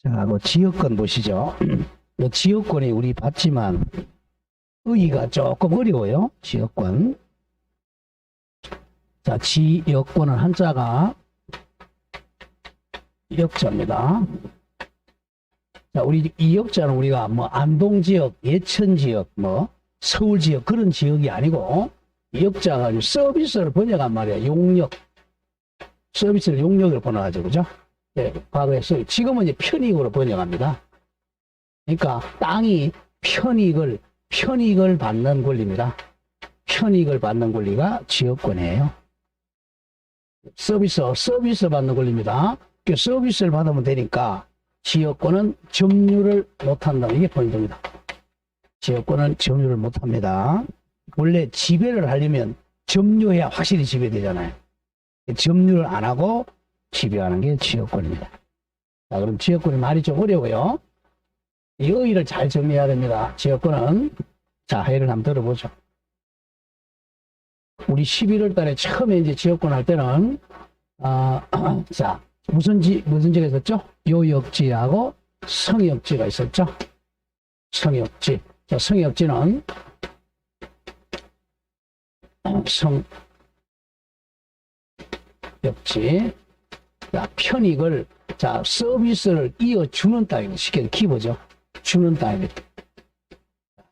자, 뭐 지역권 보시죠. 뭐 지역권이 우리 봤지만 의의가 조금 어려워요. 지역권. 자, 지역권은 한자가 역자입니다. 자, 우리 이 역자는 우리가 뭐 안동 지역, 예천 지역, 뭐 서울 지역 그런 지역이 아니고 이 역자가 서비스를 번역한 말이야. 용역. 서비스를 용역을 번역하죠. 그죠? 네, 과거에 지금은 이제 편익으로 번역합니다. 그러니까 땅이 편익을 받는 권리입니다. 편익을 받는 권리가 지역권이에요. 서비스 받는 권리입니다. 그 서비스를 받으면 되니까 지역권은 점유를 못한다. 이게 포인트입니다. 지역권은 점유를 못합니다. 원래 지배를 하려면 점유해야 확실히 지배되잖아요. 점유를 안 하고 지배하는 게 지역권입니다. 자, 그럼 지역권이 말이 좀 어려워요. 이 의의를 잘 정리해야 됩니다. 지역권은, 자, 예를 한번 들어보죠. 우리 11월 달에 처음에 이제 지역권 할 때는, 자, 무슨 지가 있었죠? 요역지하고 성역지가 있었죠? 성역지. 자, 성역지는, 성역지. 자, 편익을, 자, 서비스를 이어주는 땅이 쉽게 키워죠. 주는 땅이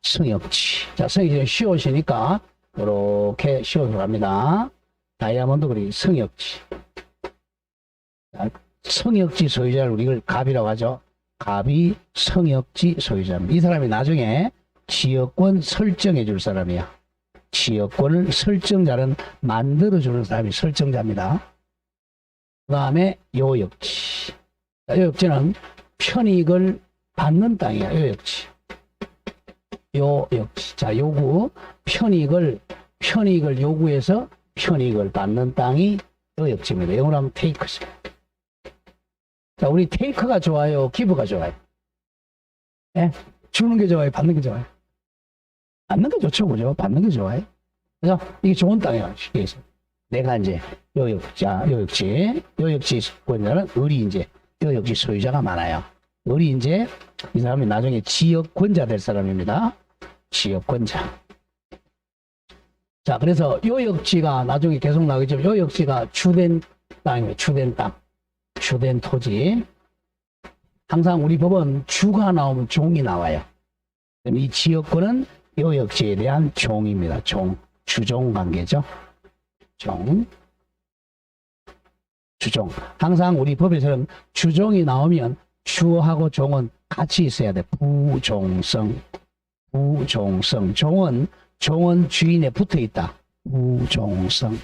성역지. 자, 성역지는 쉬워지니까, 이렇게 쉬워서 갑니다. 다이아몬드 그리기 성역지. 자, 성역지 소유자를 우리가 갑이라고 하죠. 갑이 성역지 소유자입니다. 이 사람이 나중에 지역권 설정해 줄 사람이야. 지역권을 설정자는 만들어주는 사람이 설정자입니다. 그 다음에 요역지. 요역지는 편익을 받는 땅이야. 요역지. 요역지. 자, 요구. 편익을 요구해서 편익을 받는 땅이 요역지입니다. 영어로 하면 테이크죠. 자, 우리 테이크가 좋아요? 기브가 좋아요? 예? 주는 게 좋아요? 받는 게 좋아요? 받는 게 좋죠. 그죠? 받는 게 좋아요. 그래서 이게 좋은 땅이에요. 쉽게 해서. 내가 이제 요역지 권자는 을이 이제 요역지 소유자가 많아요. 을이 이제 이 사람이 나중에 지역권자 될 사람입니다. 지역권자. 자, 그래서 요역지가 나중에 계속 나오겠지만 요역지가 주된 땅입니다. 주된 땅, 주된 토지. 항상 우리 법은 주가 나오면 종이 나와요. 이 지역권은 요역지에 대한 종입니다. 주종 관계죠. 주종. 항상 우리 법에서는 주종이 나오면 주하고 종은 같이 있어야 돼. 부종성. 종은 주인에 붙어 있다. 부종성.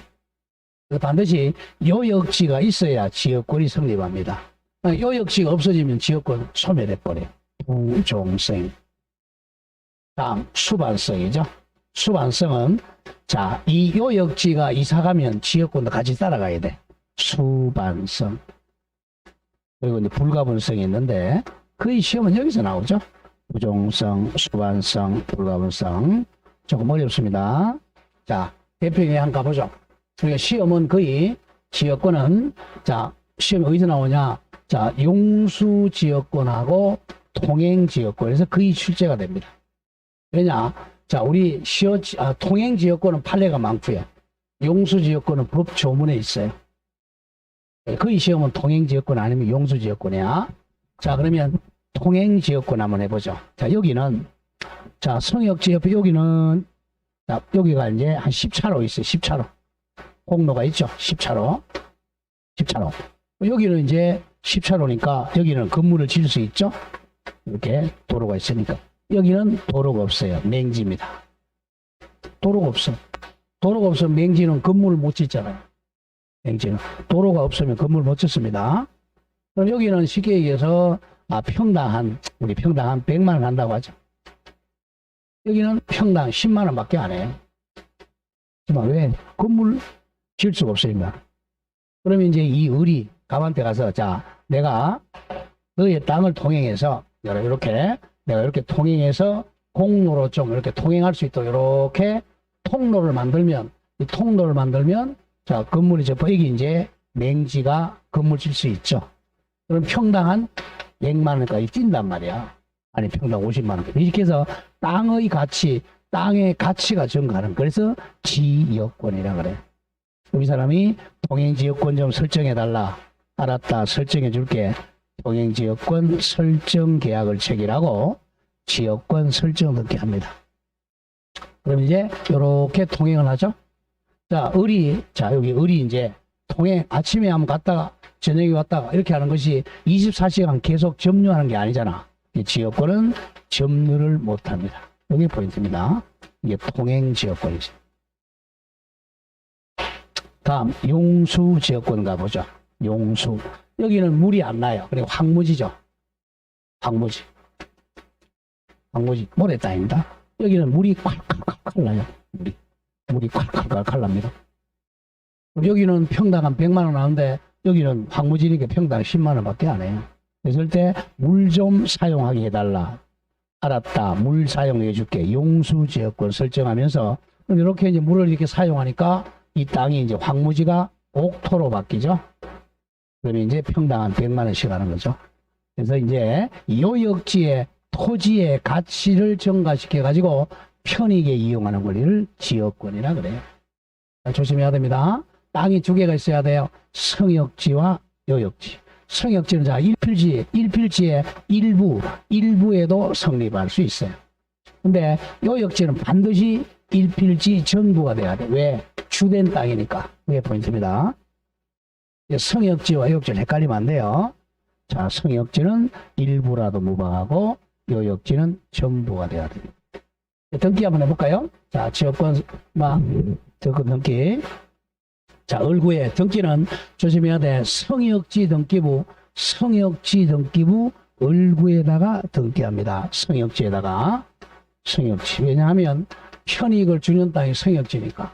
반드시 요역지가 있어야 지역권이 성립합니다. 요역지가 없어지면 지역권 소멸해 버려요. 부종성. 다음 수반성이죠. 수반성은 자, 이 요역지가 이사가면 지역권도 같이 따라가야 돼. 수반성. 그리고 이제 불가분성이 있는데 거의 시험은 여기서 나오죠. 부종성, 수반성, 불가분성. 조금 어렵습니다. 자, 대표에 한번 가보죠. 우리가 시험은 거의 지역권은 자, 시험이 어디서 나오냐? 자, 용수지역권하고 통행지역권에서 거의 출제가 됩니다. 왜냐? 자, 우리 통행지역권은 판례가 많고요. 용수지역권은 법 조문에 있어요. 거의 시험은 통행지역권 아니면 용수지역권이야. 자, 그러면 통행지역권 한번 해보죠. 자, 여기는, 자, 성역지 옆에 여기는, 자, 여기가 이제 한 10차로 있어요. 10차로. 공로가 있죠. 10차로. 여기는 이제 10차로니까 여기는 건물을 지을 수 있죠. 이렇게 도로가 있으니까. 여기는 도로가 없어요. 맹지입니다. 도로가 없어. 도로가 없으면 맹지는 건물을 못 짓잖아요. 맹지는. 도로가 없으면 건물 못 짓습니다. 그럼 여기는 쉽게 얘기해서, 우리 평당 한 100만 원 한다고 하죠. 여기는 평당 10만 원 밖에 안 해요. 하지만 왜? 건물 지을 수가 없으니까. 그러면 이제 이 을이 갑한테 가서, 자, 내가 너의 땅을 통행해서, 내가 이렇게 통행해서 공로로 좀 이렇게 통행할 수 있도록 이렇게 통로를 만들면, 자, 건물이 여기 이제 맹지가 건물 질 수 있죠. 그럼 평당 한 100만 원까지 뛴단 말이야. 아니 평당 50만 원. 이렇게 해서 땅의 가치, 땅의 가치가 증가하는. 그래서 지역권이라 그래. 이 사람이 통행지역권 좀 설정해달라. 알았다. 설정해줄게. 통행지역권 설정 계약을 체결하고 지역권 설정 등기 합니다. 그럼 이제 이렇게 통행을 하죠. 자, 여기 을이 이제 통행 아침에 한번 갔다가 저녁에 왔다가 이렇게 하는 것이 24시간 계속 점유하는 게 아니잖아. 이 지역권은 점유를 못 합니다. 이게 포인트입니다. 이게 통행 지역권이지. 다음 용수 지역권 가보죠. 용수. 여기는 물이 안 나요. 그리고 황무지죠. 황무지. 모래 땅입니다. 여기는 물이 콸콸콸콸 나요. 물이 콸콸콸콸 납니다. 여기는 평당 한 100만 원 나오는데 여기는 황무지니까 평당 10만 원밖에 안 해요. 그랬을 때 물 좀 사용하게 해달라. 알았다. 물 사용해 줄게. 용수 지역권 설정하면서 이렇게 이제 물을 이렇게 사용하니까 이 땅이 이제 황무지가 옥토로 바뀌죠. 그러면 이제 평당 한 100만 원씩 하는 거죠. 그래서 이제 요역지의 토지의 가치를 증가시켜 가지고 편익에 이용하는 권리를 지역권이라 그래요. 조심해야 됩니다. 땅이 두 개가 있어야 돼요. 성역지와 요역지. 성역지는 자, 일필지의 일부에도 성립할 수 있어요. 근데 요역지는 반드시 일필지 전부가 돼야 돼. 왜? 주된 땅이니까. 그게 포인트입니다. 성역지와 요역지를 헷갈리면 안 돼요. 자, 성역지는 일부라도 무방하고 요역지는 전부가 돼야 됩니다. 등기 한번 해볼까요? 자, 지역권, 등기. 자, 을구의 등기는 조심해야 돼. 성역지 등기부 을구에다가 등기합니다. 성역지에다가. 왜냐하면 편익을 주는 땅이 성역지니까.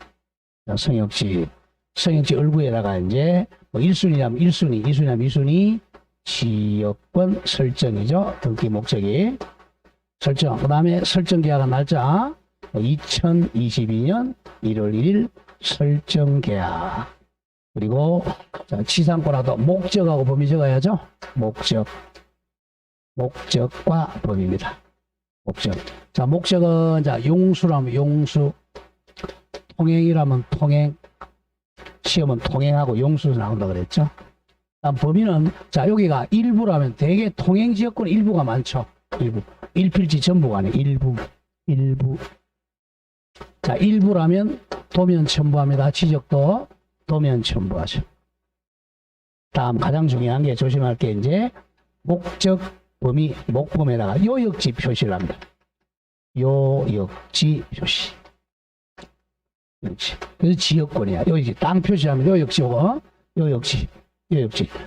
자, 성역지 을구에다가 이제 뭐 1순위라면 1순위, 2순위라면 2순위, 지역권 설정이죠. 등기 목적이. 설정. 그 다음에 설정 계약한 날짜 2022년 1월 1일 설정 계약. 그리고 자, 지상권하고 목적하고 범위 적어야죠. 목적과 범위입니다. 목적. 자, 목적은 자, 용수라면 용수, 통행이라면 통행, 시험은 통행하고 용수 나온다 그랬죠. 다음 범위는 자, 여기가 일부라면 대개 통행지역권 일부가 많죠. 일필지 전부가 아니에요. 일부. 자, 일부라면 도면 첨부합니다. 지적도 도면 첨부하죠. 다음 가장 중요한 게 조심할 게 이제 목적 범위, 목범에다가 요역지 표시를 합니다. 요역지 표시. 그래서 지역권이야. 여기 땅 표시하면 요역지고, 요역지.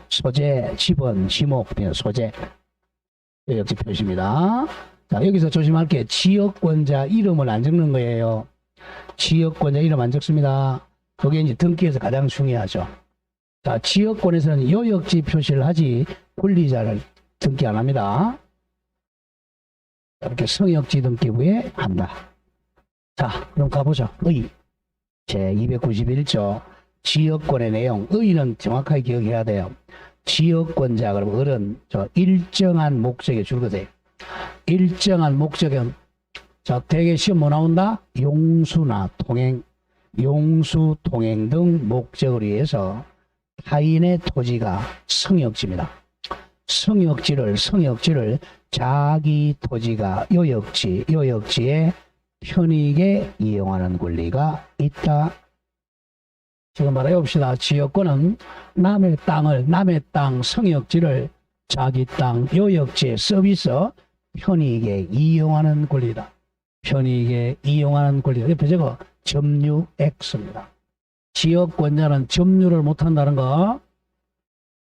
소재, 지번, 지목, 소재. 요역지 표시입니다. 자, 여기서 조심할 게 지역권자 이름을 안 적는 거예요. 지역권자 이름 안 적습니다. 그게 이제 등기에서 가장 중요하죠. 자, 지역권에서는 요역지 표시를 하지 권리자를 등기 안 합니다. 이렇게 성역지 등기부에 한다. 자, 그럼 가보죠. 의. 제291조 지역권의 내용. 의는 정확하게 기억해야 돼요. 지역권자, 그러면 을은 일정한 목적에 줄거세요. 일정한 목적은 자, 대개 시험 뭐 나온다? 용수나 통행, 용수, 통행 등 목적을 위해서 타인의 토지가 성역지입니다. 성역지를 자기 토지가 요역지의 편익에 이용하는 권리가 있다. 지금 말해봅시다. 지역권은 남의 땅 성역지를 자기 땅 요역지의 서비스 편익에 이용하는 권리다. 편익에 이용하는 권리다. 옆에 저거 점유 X입니다. 지역권자는 점유를 못한다는 거.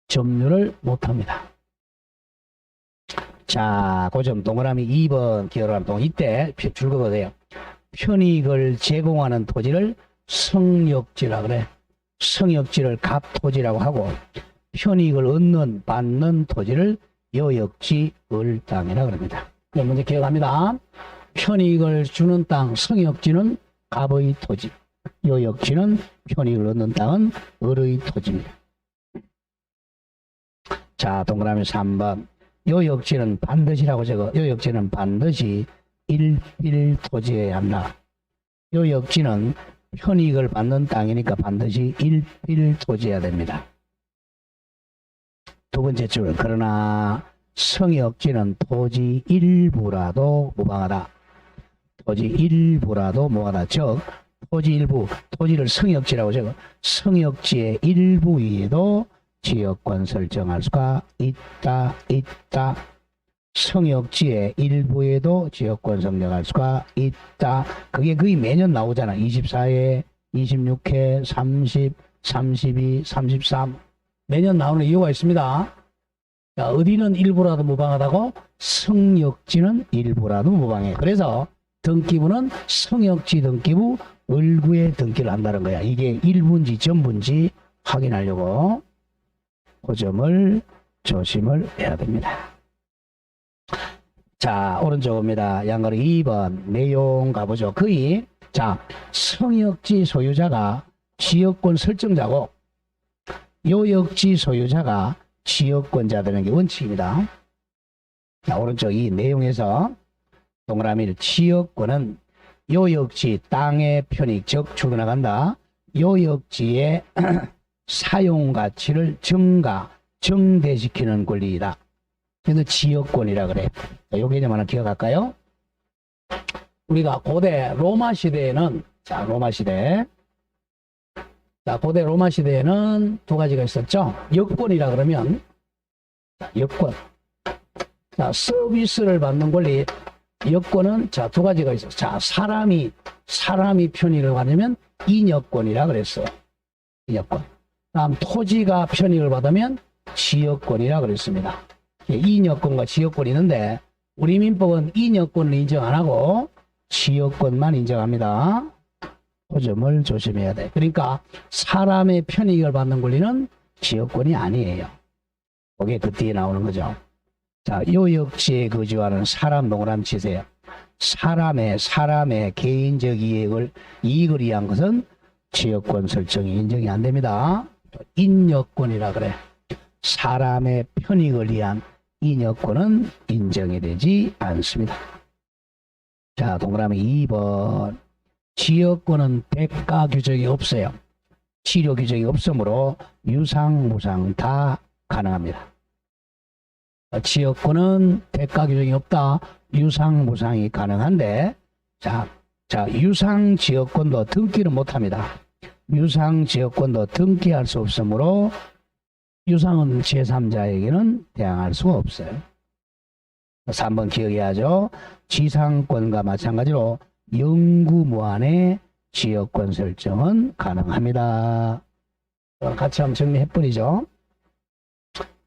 점유를 못합니다. 자, 그 점 동그라미 2번 기억을 하면 이때 줄거가 돼요. 편익을 제공하는 토지를 성역지라 그래. 성역지를 갑토지라고 하고 편익을 받는 토지를 요역지 을땅이라 그럽니다. 먼저 기억합니다. 편익을 주는 땅 성역지는 갑의 토지, 요역지는 편익을 얻는 땅은 을의 토지입니다. 자, 동그라미 3번 요역지는 반드시라고 적어. 요역지는 반드시 일필토지해야 한다. 요역지는 편익을 받는 땅이니까 반드시 일필토지해야 됩니다. 두 번째 줄. 그러나 성역지는 토지 일부라도 무방하다. 토지 일부라도 무방하다. 즉 토지 일부, 토지를 성역지라고 적어. 성역지의 일부 위에도 지역권 설정할 수가 있다. 성역지의 일부에도 지역권 설정할 수가 있다. 그게 거의 매년 나오잖아. 24회, 26회, 30, 32, 33. 매년 나오는 이유가 있습니다. 자, 어디는 일부라도 무방하다고? 성역지는 일부라도 무방해. 그래서 등기부는 성역지 등기부 을구에 등기를 한다는 거야. 이게 일부인지 전부인지 확인하려고 그 점을 조심을 해야 됩니다. 자, 오른쪽입니다. 양거리 2번 내용 가보죠. 거의 자, 성역지 소유자가 지역권 설정자고 요역지 소유자가 지역권자 되는 게 원칙입니다. 자, 오른쪽 이 내용에서 동그라미 지역권은 요역지 땅의 편익 즉 줄어나간다. 요역지의 사용가치를 정대시키는 권리이다. 그래서 지역권이라 그래. 요 개념 하나 기억할까요? 우리가 고대 로마 시대에는 고대 로마 시대에는 두 가지가 있었죠. 여권이라 그러면 여권. 자, 서비스를 받는 권리. 여권은 자, 두 가지가 있어. 자, 사람이 편익을 받으면 인여권이라 그랬어요. 인여권. 다음 토지가 편익을 받으면 지역권이라 그랬습니다. 인여권과 지역권이 있는데 우리 민법은 인여권을 인정 안 하고 지역권만 인정합니다. 그 점을 조심해야 돼. 그러니까 사람의 편익을 받는 권리는 지역권이 아니에요. 그게 그 뒤에 나오는 거죠. 자, 요역지에 거주하는 사람 동그라미 치세요. 사람의 개인적 이익을 위한 것은 지역권 설정이 인정이 안 됩니다. 인여권이라 그래. 사람의 편익을 위한 인여권은 인정이 되지 않습니다. 자, 동그라미 2번. 지역권은 대가 규정이 없어요. 치료 규정이 없으므로 유상, 무상 다 가능합니다. 지역권은 대가 규정이 없다. 유상, 무상이 가능한데 자, 유상 지역권도 등기를 못합니다. 유상 지역권도 등기할 수 없으므로 유상은 제3자에게는 대항할 수가 없어요. 3번 기억해야죠. 지상권과 마찬가지로 영구무한의 지역권 설정은 가능합니다. 같이 한번 정리해버리죠.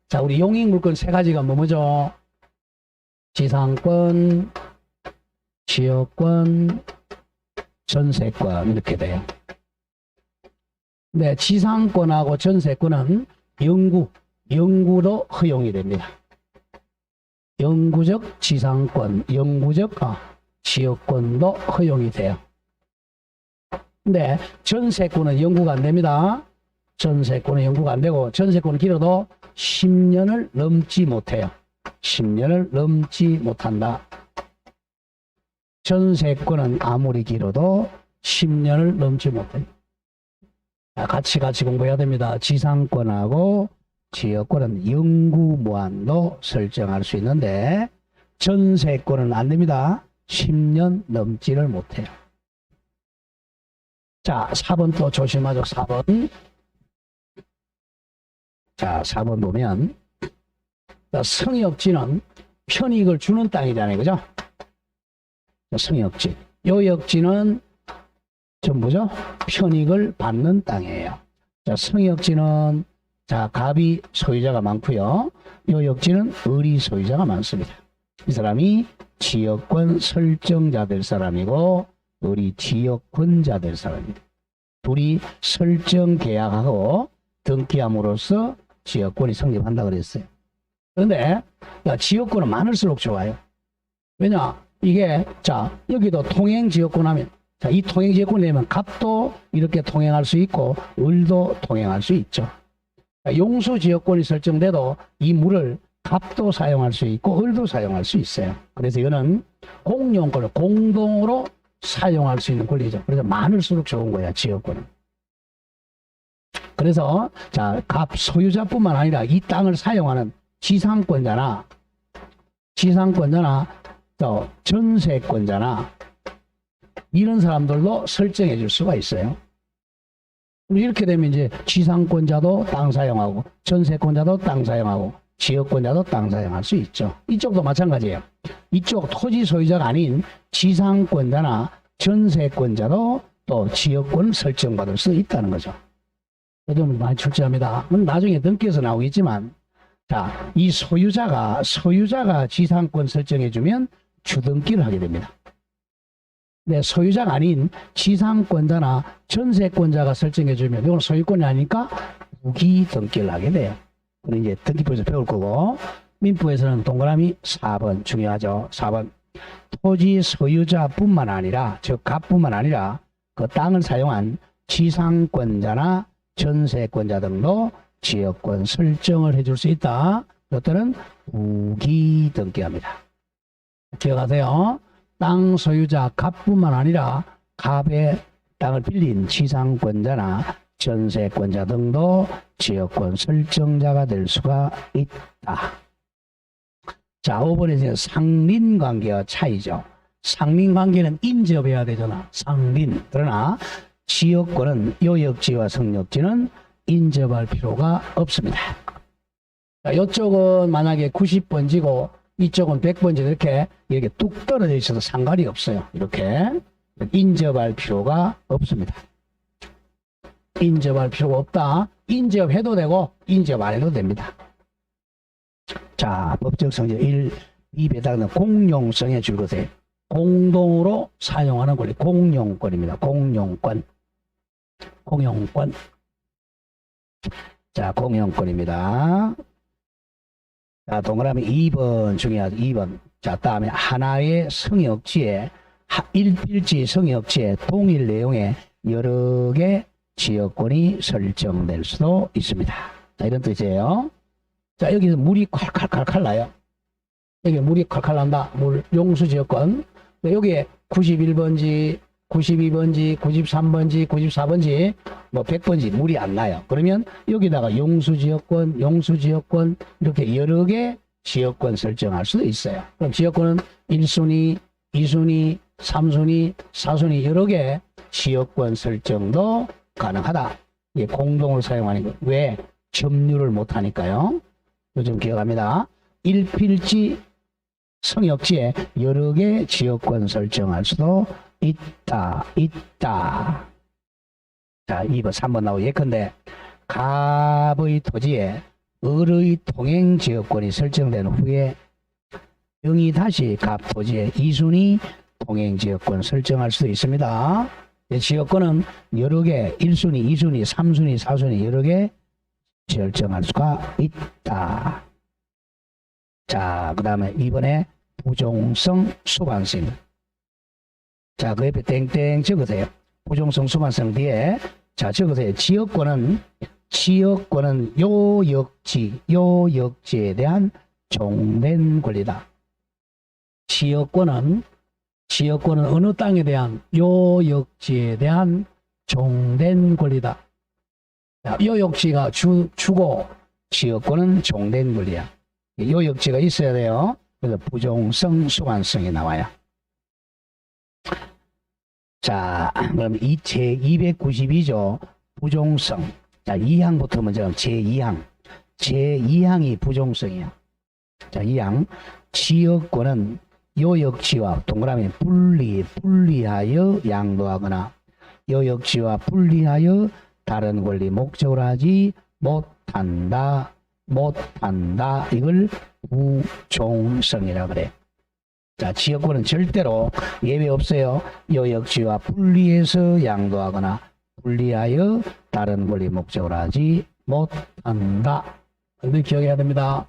자, 우리 용익물권 세 가지가 뭐죠? 지상권, 지역권, 전세권 이렇게 돼요. 네, 지상권하고 전세권은 영구도 허용이 됩니다. 영구적 지상권, 영구적 지역권도 허용이 돼요. 근데 전세권은 영구가 안 됩니다. 전세권은 영구가 안 되고 전세권은 길어도 10년을 넘지 못해요. 10년을 넘지 못한다. 전세권은 아무리 길어도 10년을 넘지 못해요. 같이 공부해야 됩니다. 지상권하고 지역권은 영구무한도 설정할 수 있는데 전세권은 안 됩니다. 10년 넘지를 못해요. 자, 4번 또 조심하죠. 4번. 자, 4번 보면 성역지는 편익을 주는 땅이잖아요. 그죠? 성역지. 요역지는 전부죠? 편익을 받는 땅이에요. 자, 성역지는 자, 갑이 소유자가 많고요. 요역지는 을이 소유자가 많습니다. 이 사람이 지역권 설정자 될 사람이고 을이 지역권자 될 사람입니다. 둘이 설정 계약하고 등기함으로써 지역권이 성립한다 그랬어요. 그런데 지역권은 많을수록 좋아요. 왜냐? 이게 자, 여기도 통행 지역권 하면 자, 이 통행 지역권이 되면 갑도 이렇게 통행할 수 있고 을도 통행할 수 있죠. 용수 지역권이 설정돼도 이 물을 갑도 사용할 수 있고 을도 사용할 수 있어요. 그래서 이거는 공용권을 공동으로 사용할 수 있는 권리죠. 그래서 많을수록 좋은 거야, 지역권은. 그래서 자, 갑 소유자뿐만 아니라 이 땅을 사용하는 지상권자나 또 전세권자나 이런 사람들도 설정해 줄 수가 있어요. 이렇게 되면 이제 지상권자도 땅 사용하고 전세권자도 땅 사용하고 지역권자도 땅 사용할 수 있죠. 이쪽도 마찬가지예요. 이쪽 토지 소유자가 아닌 지상권자나 전세권자도 또 지역권 설정받을 수 있다는 거죠. 좀 많이 출제합니다. 나중에 등기에서 나오겠지만, 자, 이 소유자가 지상권 설정해주면 주등기를 하게 됩니다. 네, 소유자가 아닌 지상권자나 전세권자가 설정해주면 이건 소유권이 아니니까 부기 등기를 하게 돼요. 우리 이제 등기부에서 배울 거고, 민법에서는 동그라미 4번 중요하죠. 4번. 토지 소유자뿐만 아니라, 즉 갑뿐만 아니라 그 땅을 사용한 지상권자나 전세권자 등도 지역권 설정을 해줄 수 있다. 이것들은 부기 등기합니다. 기억하세요. 땅 소유자 갑뿐만 아니라 갑의 땅을 빌린 지상권자나 전세권자 등도 지역권 설정자가 될 수가 있다. 자, 5번에서 상린관계와 차이죠. 상린관계는 인접해야 되잖아. 상린. 그러나 지역권은 요역지와 성역지는 인접할 필요가 없습니다. 자, 이쪽은 만약에 90번지고 이쪽은 100번지 이렇게 뚝 떨어져 있어서 상관이 없어요. 이렇게 인접할 필요가 없습니다. 인접할 필요가 없다. 인접해도 되고 인접 안 해도 됩니다. 자, 법적 성질 1, 2배당은 공용성에 줄 것에 공동으로 사용하는 권리, 공용권입니다. 공용권. 자, 공용권입니다. 자, 동그라미 2번 중요하죠. 2번. 자, 다음에 하나의 성역지에, 일필지 성역지에 동일 내용의 여러 개 지역권이 설정될 수도 있습니다. 자, 이런 뜻이에요. 자, 여기서 물이 콸콸콸콸 나요. 여기 물이 콸콸 난다. 물, 용수지역권. 여기에 91번지, 92번지, 93번지, 94번지, 뭐 100번지 물이 안 나요. 그러면 여기다가 용수지역권 이렇게 여러 개 지역권 설정할 수도 있어요. 그럼 지역권은 1순위, 2순위, 3순위, 4순위 여러 개 지역권 설정도 가능하다. 이게 공동을 사용하는 거. 왜? 점유를 못하니까요. 요즘 기억합니다. 일필지 성역지에 여러 개 지역권 설정할 수도 있다. 자, 2번, 3번 나오고 예컨대 갑의 토지에 을의 통행 지역권이 설정된 후에 영이 다시 갑 토지에 2순위 통행 지역권 설정할 수도 있습니다. 지역권은 여러 개, 1순위, 2순위, 3순위, 4순위 여러 개 설정할 수가 있다. 자, 그 다음에 이번에 부종성 수반성. 자, 그 옆에 땡땡 적으세요. 부종성 수반성 뒤에 자 적으세요. 지역권은 요역지에 대한 종된 권리다. 지역권은 어느 땅에 대한 요역지에 대한 종된 권리다. 자, 요역지가 주고 지역권은 종된 권리야. 요역지가 있어야 돼요. 그래서 부종성 수반성이 나와요. 자, 그럼 제292조 부종성. 자, 2항부터 먼저 제2항. 제2항이 부종성이야. 자, 2항. 지역권은 요역지와 동그라미 분리하여 양도하거나 요역지와 분리하여 다른 권리 목적으로 하지 못한다. 이걸 부종성이라 그래. 자, 지역권은 절대로 예외 없어요. 요역지와 분리해서 양도하거나 분리하여 다른 권리 목적으로 하지 못한다. 근데 기억해야 됩니다.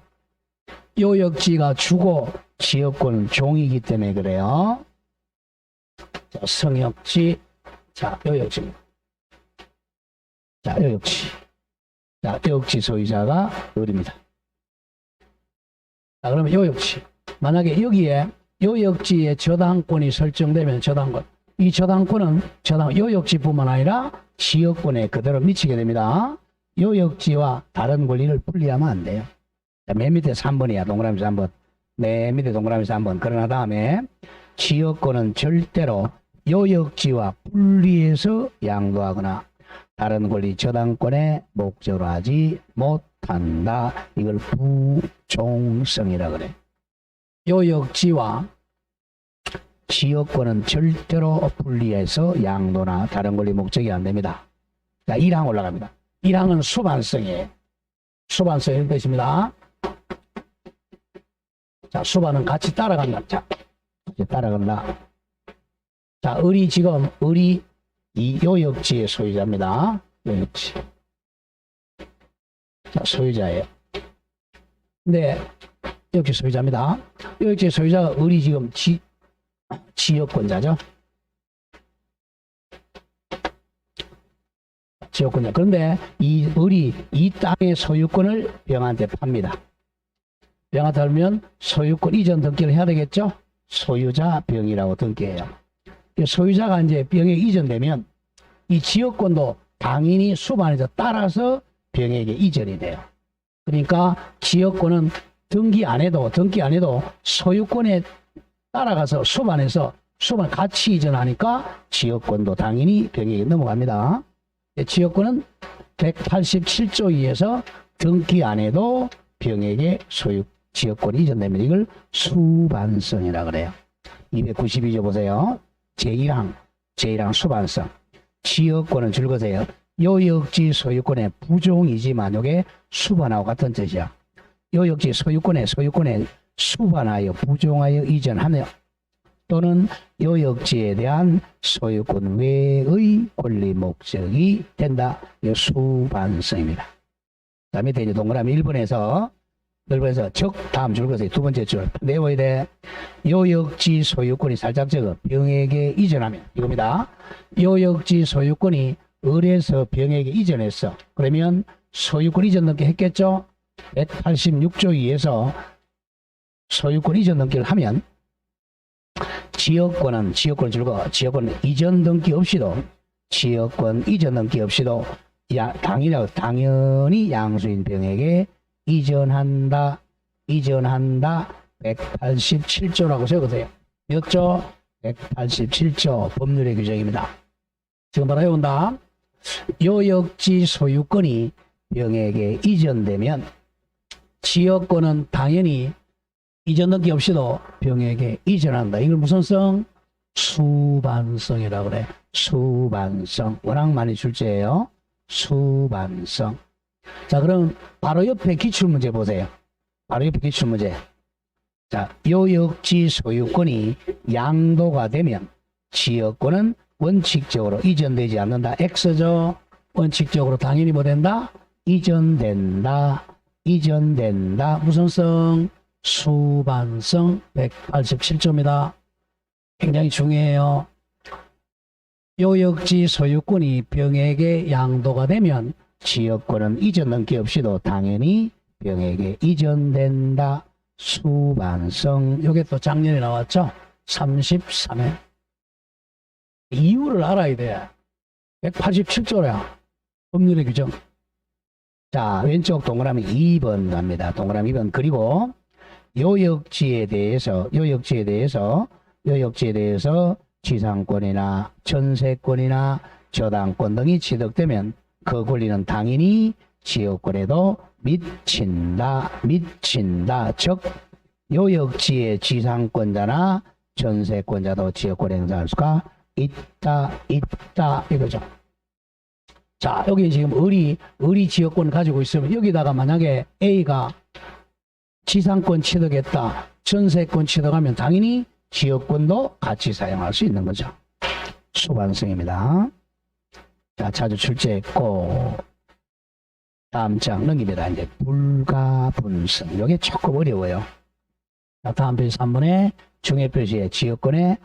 요역지가 주고 지역권은 종이기 때문에 그래요. 자, 성역지. 자, 요역지. 자, 요역지. 자, 요역지 소유자가 을입니다. 자, 그러면 요역지. 만약에 여기에 요역지에 저당권이 설정되면 저당권. 이 저당권은 요역지뿐만 아니라 지역권에 그대로 미치게 됩니다. 요역지와 다른 권리를 분리하면 안 돼요. 자, 맨 밑에 3번이야. 동그라미 3번. 맨 밑에 동그라미 3번. 그러나 다음에 지역권은 절대로 요역지와 분리해서 양도하거나 다른 권리 저당권에 목적으로 하지 못한다. 이걸 부종성이라 그래. 요역지와 지역권은 절대로 분리해서 양도나 다른 권리 목적이 안 됩니다. 자, 1항 올라갑니다. 1항은 수반성이에요. 수반성 이런 뜻입니다. 자, 수반은 같이 따라간다. 자, 같이 따라간다. 자, 을이 지금, 을이 이 요역지의 소유자입니다. 요역지. 자, 소유자예요. 근데, 역시 소유자입니다. 요역지의 소유자가 을이 지금 지역권자죠. 지역권자. 그런데 이 을이 이 땅의 소유권을 병한테 팝니다. 병한테 팔면 소유권 이전 등기를 해야 되겠죠? 소유자 병이라고 등기해요. 소유자가 이제 병에 이전되면 이 지역권도 당연히 수반에서 따라서 병에게 이전이 돼요. 그러니까 지역권은 등기 안 해도 소유권에 따라가서 수반 같이 이전하니까 지역권도 당연히 병에게 넘어갑니다. 지역권은 187조 2에서 등기 안 해도 병에게 지역권이 이전됩니다. 이걸 수반성이라 그래요. 292조 보세요. 제1항 수반성. 지역권은 줄거세요. 요역지 소유권의 부종이지만 이게 수반하고 같은 뜻이야. 요역지 소유권에 수반하여 부종하여 이전하며 또는 요역지에 대한 소유권 외의 권리 목적이 된다. 이 수반성입니다. 자, 밑에 이제 동그라미 1번에서 즉 다음 줄거세요. 두 번째 줄 내워야 돼. 요역지 소유권이 살짝 적어 병에게 이전하면 이겁니다. 요역지 소유권이 을에서 병에게 이전했어. 그러면 소유권 이전 등기 했겠죠? 186조 2에서 소유권 이전 등기를 하면 지역권 이전 등기 없이도 당연히 양수인 병에게 이전한다 187조라고 적으세요. 몇 조? 187조 법률의 규정입니다. 지금 바로 해온다. 요역지 소유권이 병에게 이전되면 지역권은 당연히 이전 등기 없이도 병에게 이전한다. 이걸 무슨 성? 수반성이라고 그래. 수반성. 워낙 많이 출제해요. 수반성. 자, 그럼 바로 옆에 기출문제 보세요. 바로 옆에 기출문제. 자, 요역지 소유권이 양도가 되면 지역권은 원칙적으로 이전되지 않는다. X죠. 원칙적으로 당연히 뭐 된다? 이전된다. 무슨 성? 수반성. 187조입니다. 굉장히 중요해요. 요역지 소유권이 병에게 양도가 되면 지역권은 이전 등기 없이도 당연히 병에게 이전된다. 수반성. 요게 또 작년에 나왔죠? 33회. 이유를 알아야 돼. 187조야. 법률의 규정. 자, 왼쪽 동그라미 2번 갑니다. 동그라미 2번. 그리고 요역지에 대해서 지상권이나 전세권이나 저당권 등이 취득되면 그 권리는 당연히 지역권에도 미친다. 즉 요역지의 지상권자나 전세권자도 지역권 행사할 수가 있다 이거죠. 자, 여기 지금 을이 지역권을 가지고 있으면 여기다가 만약에 A가 지상권 취득했다, 전세권 취득하면 당연히 지역권도 같이 사용할 수 있는 거죠. 수반성입니다. 자, 자주 출제했고 다음 장 넘깁니다. 이제 불가분성. 이게 조금 어려워요. 자, 다음 페이지 3번에 중요 표시에 지역권의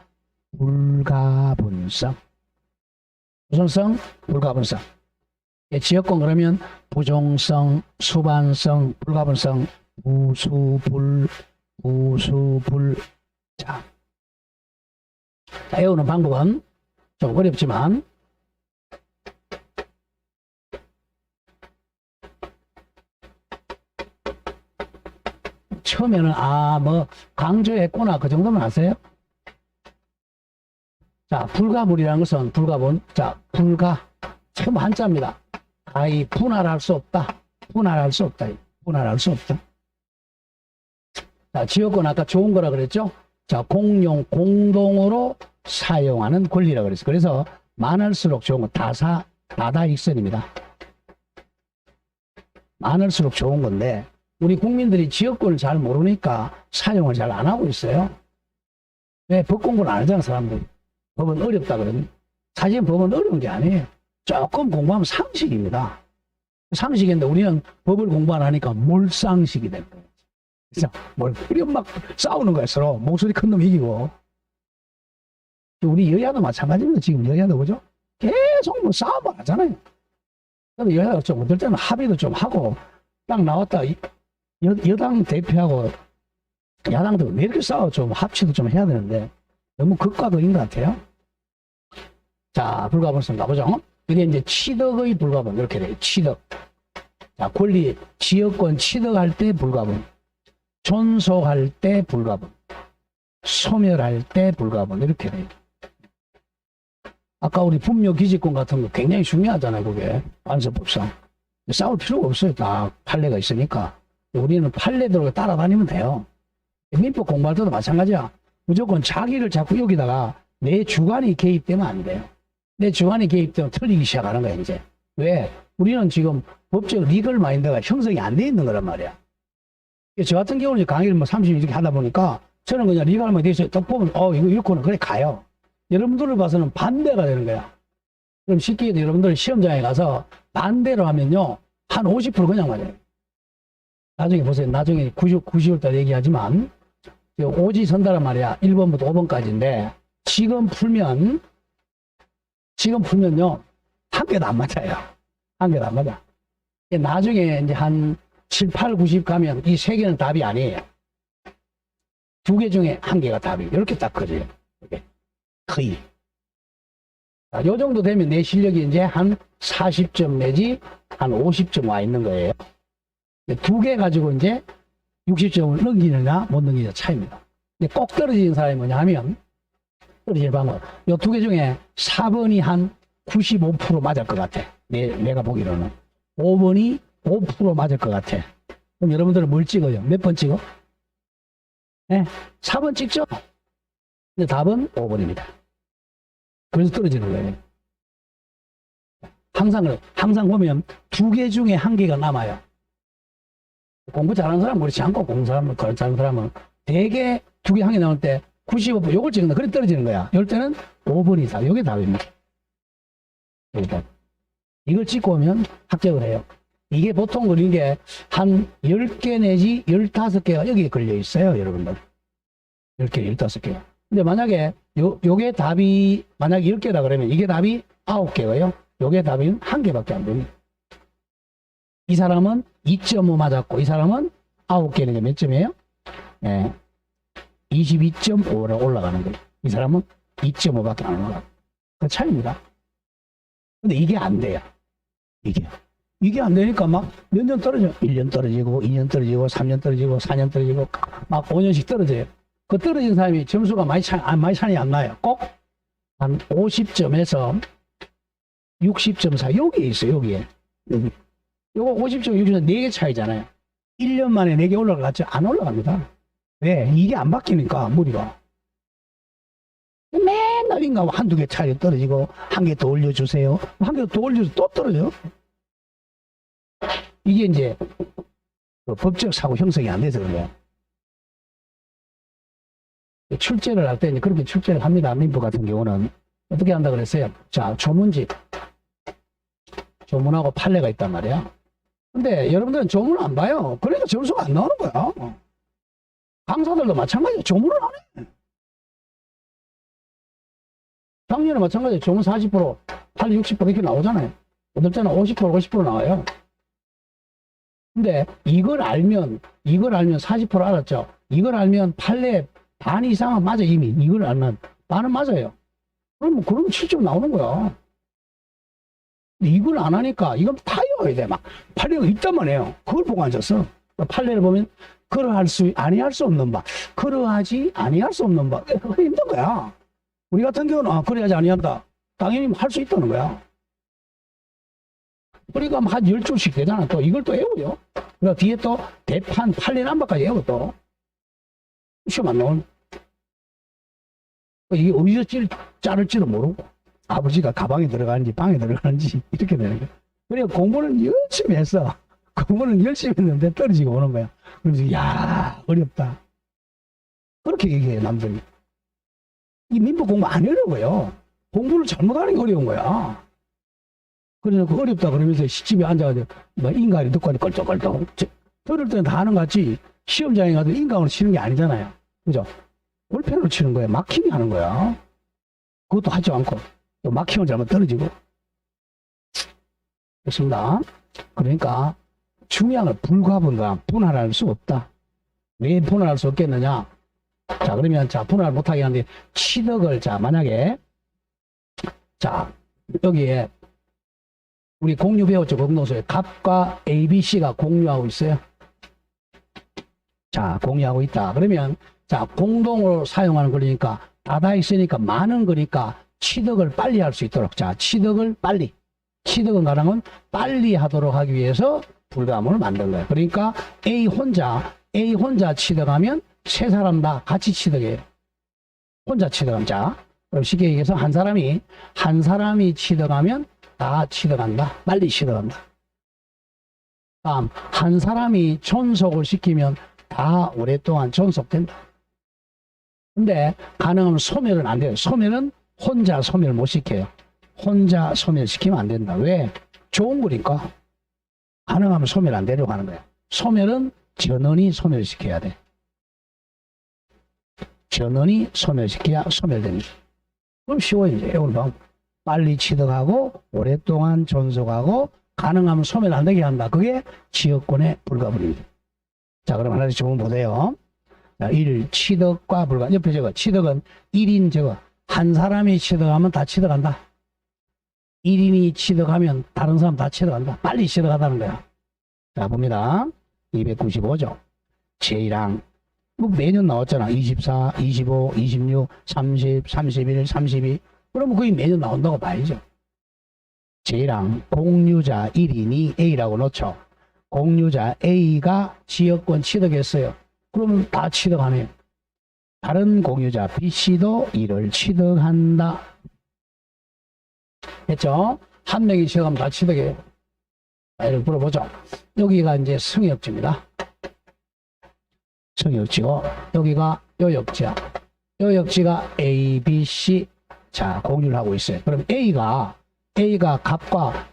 불가분성. 무슨 성? 불가분성. 지역권 그러면 부종성, 수반성, 불가분성 부수불, 부수불. 자, 외우는 방법은 좀 어렵지만, 처음에는, 뭐, 강조했구나. 그 정도면 아세요? 자, 불가불이라는 것은 불가분. 자, 불가. 처음 한자입니다. 아이, 분할할 수 없다. 분할할 수 없다. 분할할 수 없다. 자, 지역권 아까 좋은 거라 그랬죠? 자, 공용, 공동으로 사용하는 권리라 그랬어요. 그래서 많을수록 좋은 건 다다익선입니다. 많을수록 좋은 건데, 우리 국민들이 지역권을 잘 모르니까 사용을 잘 안 하고 있어요. 왜? 법 공부를 안 하잖아, 사람들이. 법은 어렵다 그러니. 사실 법은 어려운 게 아니에요. 조금 공부하면 상식입니다. 상식인데 우리는 법을 공부 안 하니까 몰상식이 된 거예요. 그래서 우리 막 싸우는 거야, 서로. 목소리 큰 놈 이기고. 우리 여야도 마찬가지입니다. 지금 여야도 그죠? 계속 뭐 싸움을 하잖아요. 그래서 여야가 좀 어떨 때는 합의도 좀 하고, 딱 나왔다. 여당 대표하고 야당도 왜 이렇게 싸워? 좀 합치도 좀 해야 되는데 너무 극과 극인 것 같아요. 자, 불가분성 가보죠. 이게 이제 취득의 불가분 이렇게 돼요. 취득. 자, 권리 지역권 취득할 때 불가분, 존속할 때 불가분, 소멸할 때 불가분 이렇게 돼요. 아까 우리 분묘 기지권 같은 거 굉장히 중요하잖아요. 그게 안서법상 싸울 필요가 없어요. 다 판례가 있으니까. 우리는 판례대로 따라다니면 돼요. 민법 공부할 때도 마찬가지야. 무조건 자기를 자꾸 여기다가 내 주관이 개입되면 안 돼요. 내 주관이 개입되면 틀리기 시작하는 거야, 이제. 왜? 우리는 지금 법적 리걸 마인드가 형성이 안 돼 있는 거란 말이야. 저 같은 경우는 강의를 뭐 30년 이렇게 하다 보니까 저는 그냥 리걸 마인드 있어요. 딱 보면, 이거 이렇구나. 그래, 가요. 여러분들을 봐서는 반대가 되는 거야. 그럼 쉽게 얘기해서 여러분들 시험장에 가서 반대로 하면요, 한 50% 그냥 맞아요. 나중에 보세요. 나중에 90월 달 얘기하지만, 오지선다란 말이야. 1번부터 5번까지인데, 지금 풀면요, 한 개도 안 맞아요. 한 개도 안 맞아. 나중에 이제 한 7, 8, 90 가면 이 세 개는 답이 아니에요. 두 개 중에 한 개가 답이에요. 이렇게 딱 커져요. 이렇게. 거의. 자, 요 정도 되면 내 실력이 이제 한 40점 내지 한 50점 와 있는 거예요. 두 개 가지고 이제 60점을 넘기느냐 못 넘기느냐 차이입니다. 근데 꼭 떨어지는 사람이 뭐냐 하면, 떨어지는 방법. 요 두 개 중에 4번이 한 95% 맞을 것 같아. 내가 보기로는. 5번이 5% 맞을 것 같아. 그럼 여러분들은 뭘 찍어요? 몇 번 찍어? 네, 4번 찍죠? 근데 답은 5번입니다. 그래서 떨어지는 거예요. 항상 보면 두 개 중에 한 개가 남아요. 공부 잘하는 사람은 그렇지 않고, 공부 잘하는 사람은 대개 두 개 한 개 나올 때 95% 요걸 찍는다. 그래 떨어지는 거야. 이럴 때는 5번이 답. 요게 답입니다. 요게. 이걸 찍고 오면 합격을 해요. 이게 보통 걸린 게 한 10개 내지 15개가 여기에 걸려 있어요, 여러분들. 10개, 15개. 근데 만약에 요게 답이 만약에 10개다 그러면 이게 답이 9개고요. 요게 답이 1개밖에 안 됩니다. 이 사람은 2.5 맞았고 이 사람은 9개는 몇 점이에요? 네. 22.5로 올라가는 거예요. 이 사람은 2.5밖에 안 올라가요. 그 차이입니다. 근데 이게 안 돼요. 이게 안 되니까 막 몇 년 떨어져. 1년 떨어지고 2년 떨어지고 3년 떨어지고 4년 떨어지고 막 5년씩 떨어져요. 그 떨어진 사람이 점수가 많이 차이 안 나요. 꼭 한 50점에서 60점 사이. 여기에 있어요. 여기에. 여기. 요거 50점, 60점 4개 차이잖아요. 1년 만에 4개 올라갔죠? 안 올라갑니다. 왜? 이게 안 바뀌니까, 무리가. 맨날 인가 한두 개 차이 떨어지고, 한 개 더 올려주세요. 한 개 더 올려서 또 떨어져. 이게 이제, 법적 사고 형성이 안 돼서 그래요. 출제를 할 때 이제 그렇게 출제를 합니다. 민법 같은 경우는. 어떻게 한다 그랬어요? 자, 조문집. 조문하고 판례가 있단 말이야. 근데 여러분들은 조문을 안 봐요. 그러니까 점수가 안 나오는 거야. 강사들도 마찬가지야. 조문을 안 해. 작년에 마찬가지야. 조문 40%, 판례 60% 이렇게 나오잖아요. 어떨 때는 50% 나와요. 근데 이걸 알면 40% 알았죠. 이걸 알면 판례 반 이상은 맞아. 이미 이걸 알면 반은 맞아요. 그럼 7점 나오는 거야. 근데 이걸 안 하니까 이건 다 외워야 돼. 막 판례가 있다만 해요. 그걸 보고 앉았어. 판례를 보면 그러할 수 아니할 수 없는 바, 그러하지 아니할 수 없는 바, 힘든 거야. 우리 같은 경우는 그래야지 아니한다. 당연히 할 수 있다는 거야. 그러니까 한 10줄씩 되잖아. 또 이걸 또 외워요. 그러니까 뒤에 또 대판 판례 남바까지 외워 또. 시험 안 나오는. 이게 어디서 자를지도 모르고 아버지가 가방에 들어가는지 방에 들어가는지 이렇게 되는 거야. 그러니까 공부는 열심히 했어. 공부는 열심히 했는데 떨어지고 오는 거야. 그래서 야 어렵다. 그렇게 얘기해 남들이. 이 민법 공부 안 어려워요. 공부를 잘못하는 게 어려운 거야. 그래서 그 어렵다 그러면서 시집에 앉아가지고 뭐 인강이 듣고 하니 껄떡껄떡 들을 때는 다 하는 것 같지 시험장에 가도 인강으로 치는 게 아니잖아요. 그죠? 볼펜으로 치는 거야. 마킹이 하는 거야. 그것도 하지 않고 또 마킹을 잘못 떨어지고. 그렇습니다. 그러니까 중요한 건 불가분과 분할할 수 없다. 왜 분할할 수 없겠느냐? 자 그러면 자 분할 못하게 하는데 취득을 자 만약에 자 여기에 우리 공유 배웠죠. 공동소에 갑과 A, B, C가 공유하고 있어요. 자 공유하고 있다. 그러면 자 공동으로 사용하는 거니까 다 있으니까 많은 거니까 취득을 빨리 할 수 있도록 자 취득을 빨리 취득은 가능은 빨리 하도록 하기 위해서 불가분을 만든 거예요. 그러니까 A 혼자 취득하면 세 사람 다 같이 취득해요. 혼자 취득하면 자 그럼 쉽게 얘기해서 한 사람이 취득하면 다 취득한다. 빨리 취득한다. 다음 한 사람이 존속을 시키면 다 오랫동안 존속된다. 근데 가능하면 소멸은 안 돼요. 소멸은 혼자 소멸 못 시켜요. 혼자 소멸시키면 안 된다. 왜? 좋은 거니까. 가능하면 소멸 안 되려고 하는 거야. 소멸은 전원이 소멸시켜야 돼. 전원이 소멸시켜야 소멸됩니다. 그럼 쉬워요. 이제 오늘 방법. 빨리 취득하고 오랫동안 존속하고 가능하면 소멸 안 되게 한다. 그게 지역권의 불가분입니다. 자 그럼 하나씩 조금 보세요. 자, 1. 취득과 불가. 옆에 적어. 취득은 1인 적어. 한 사람이 취득하면 다 취득한다. 1인이 취득하면 다른 사람 다 취득한다. 빨리 취득하다는 거야. 자 봅니다. 295조. 제1항. 뭐 매년 나왔잖아. 24, 25, 26, 30, 31, 32. 그러면 거의 매년 나온다고 봐야죠. 제1항. 공유자 1인이 A라고 놓죠. 공유자 A가 지역권 취득했어요. 그러면 다 취득하네요. 다른 공유자 B씨도 이를 취득한다. 했죠? 한 명이 취득하면 다 취득해요. 자, 이렇게 물어보죠. 여기가 이제 성역지입니다. 성역지고, 여기가 요역지야. 요역지가 A, B, C. 자, 공유를 하고 있어요. 그럼 A가 갑과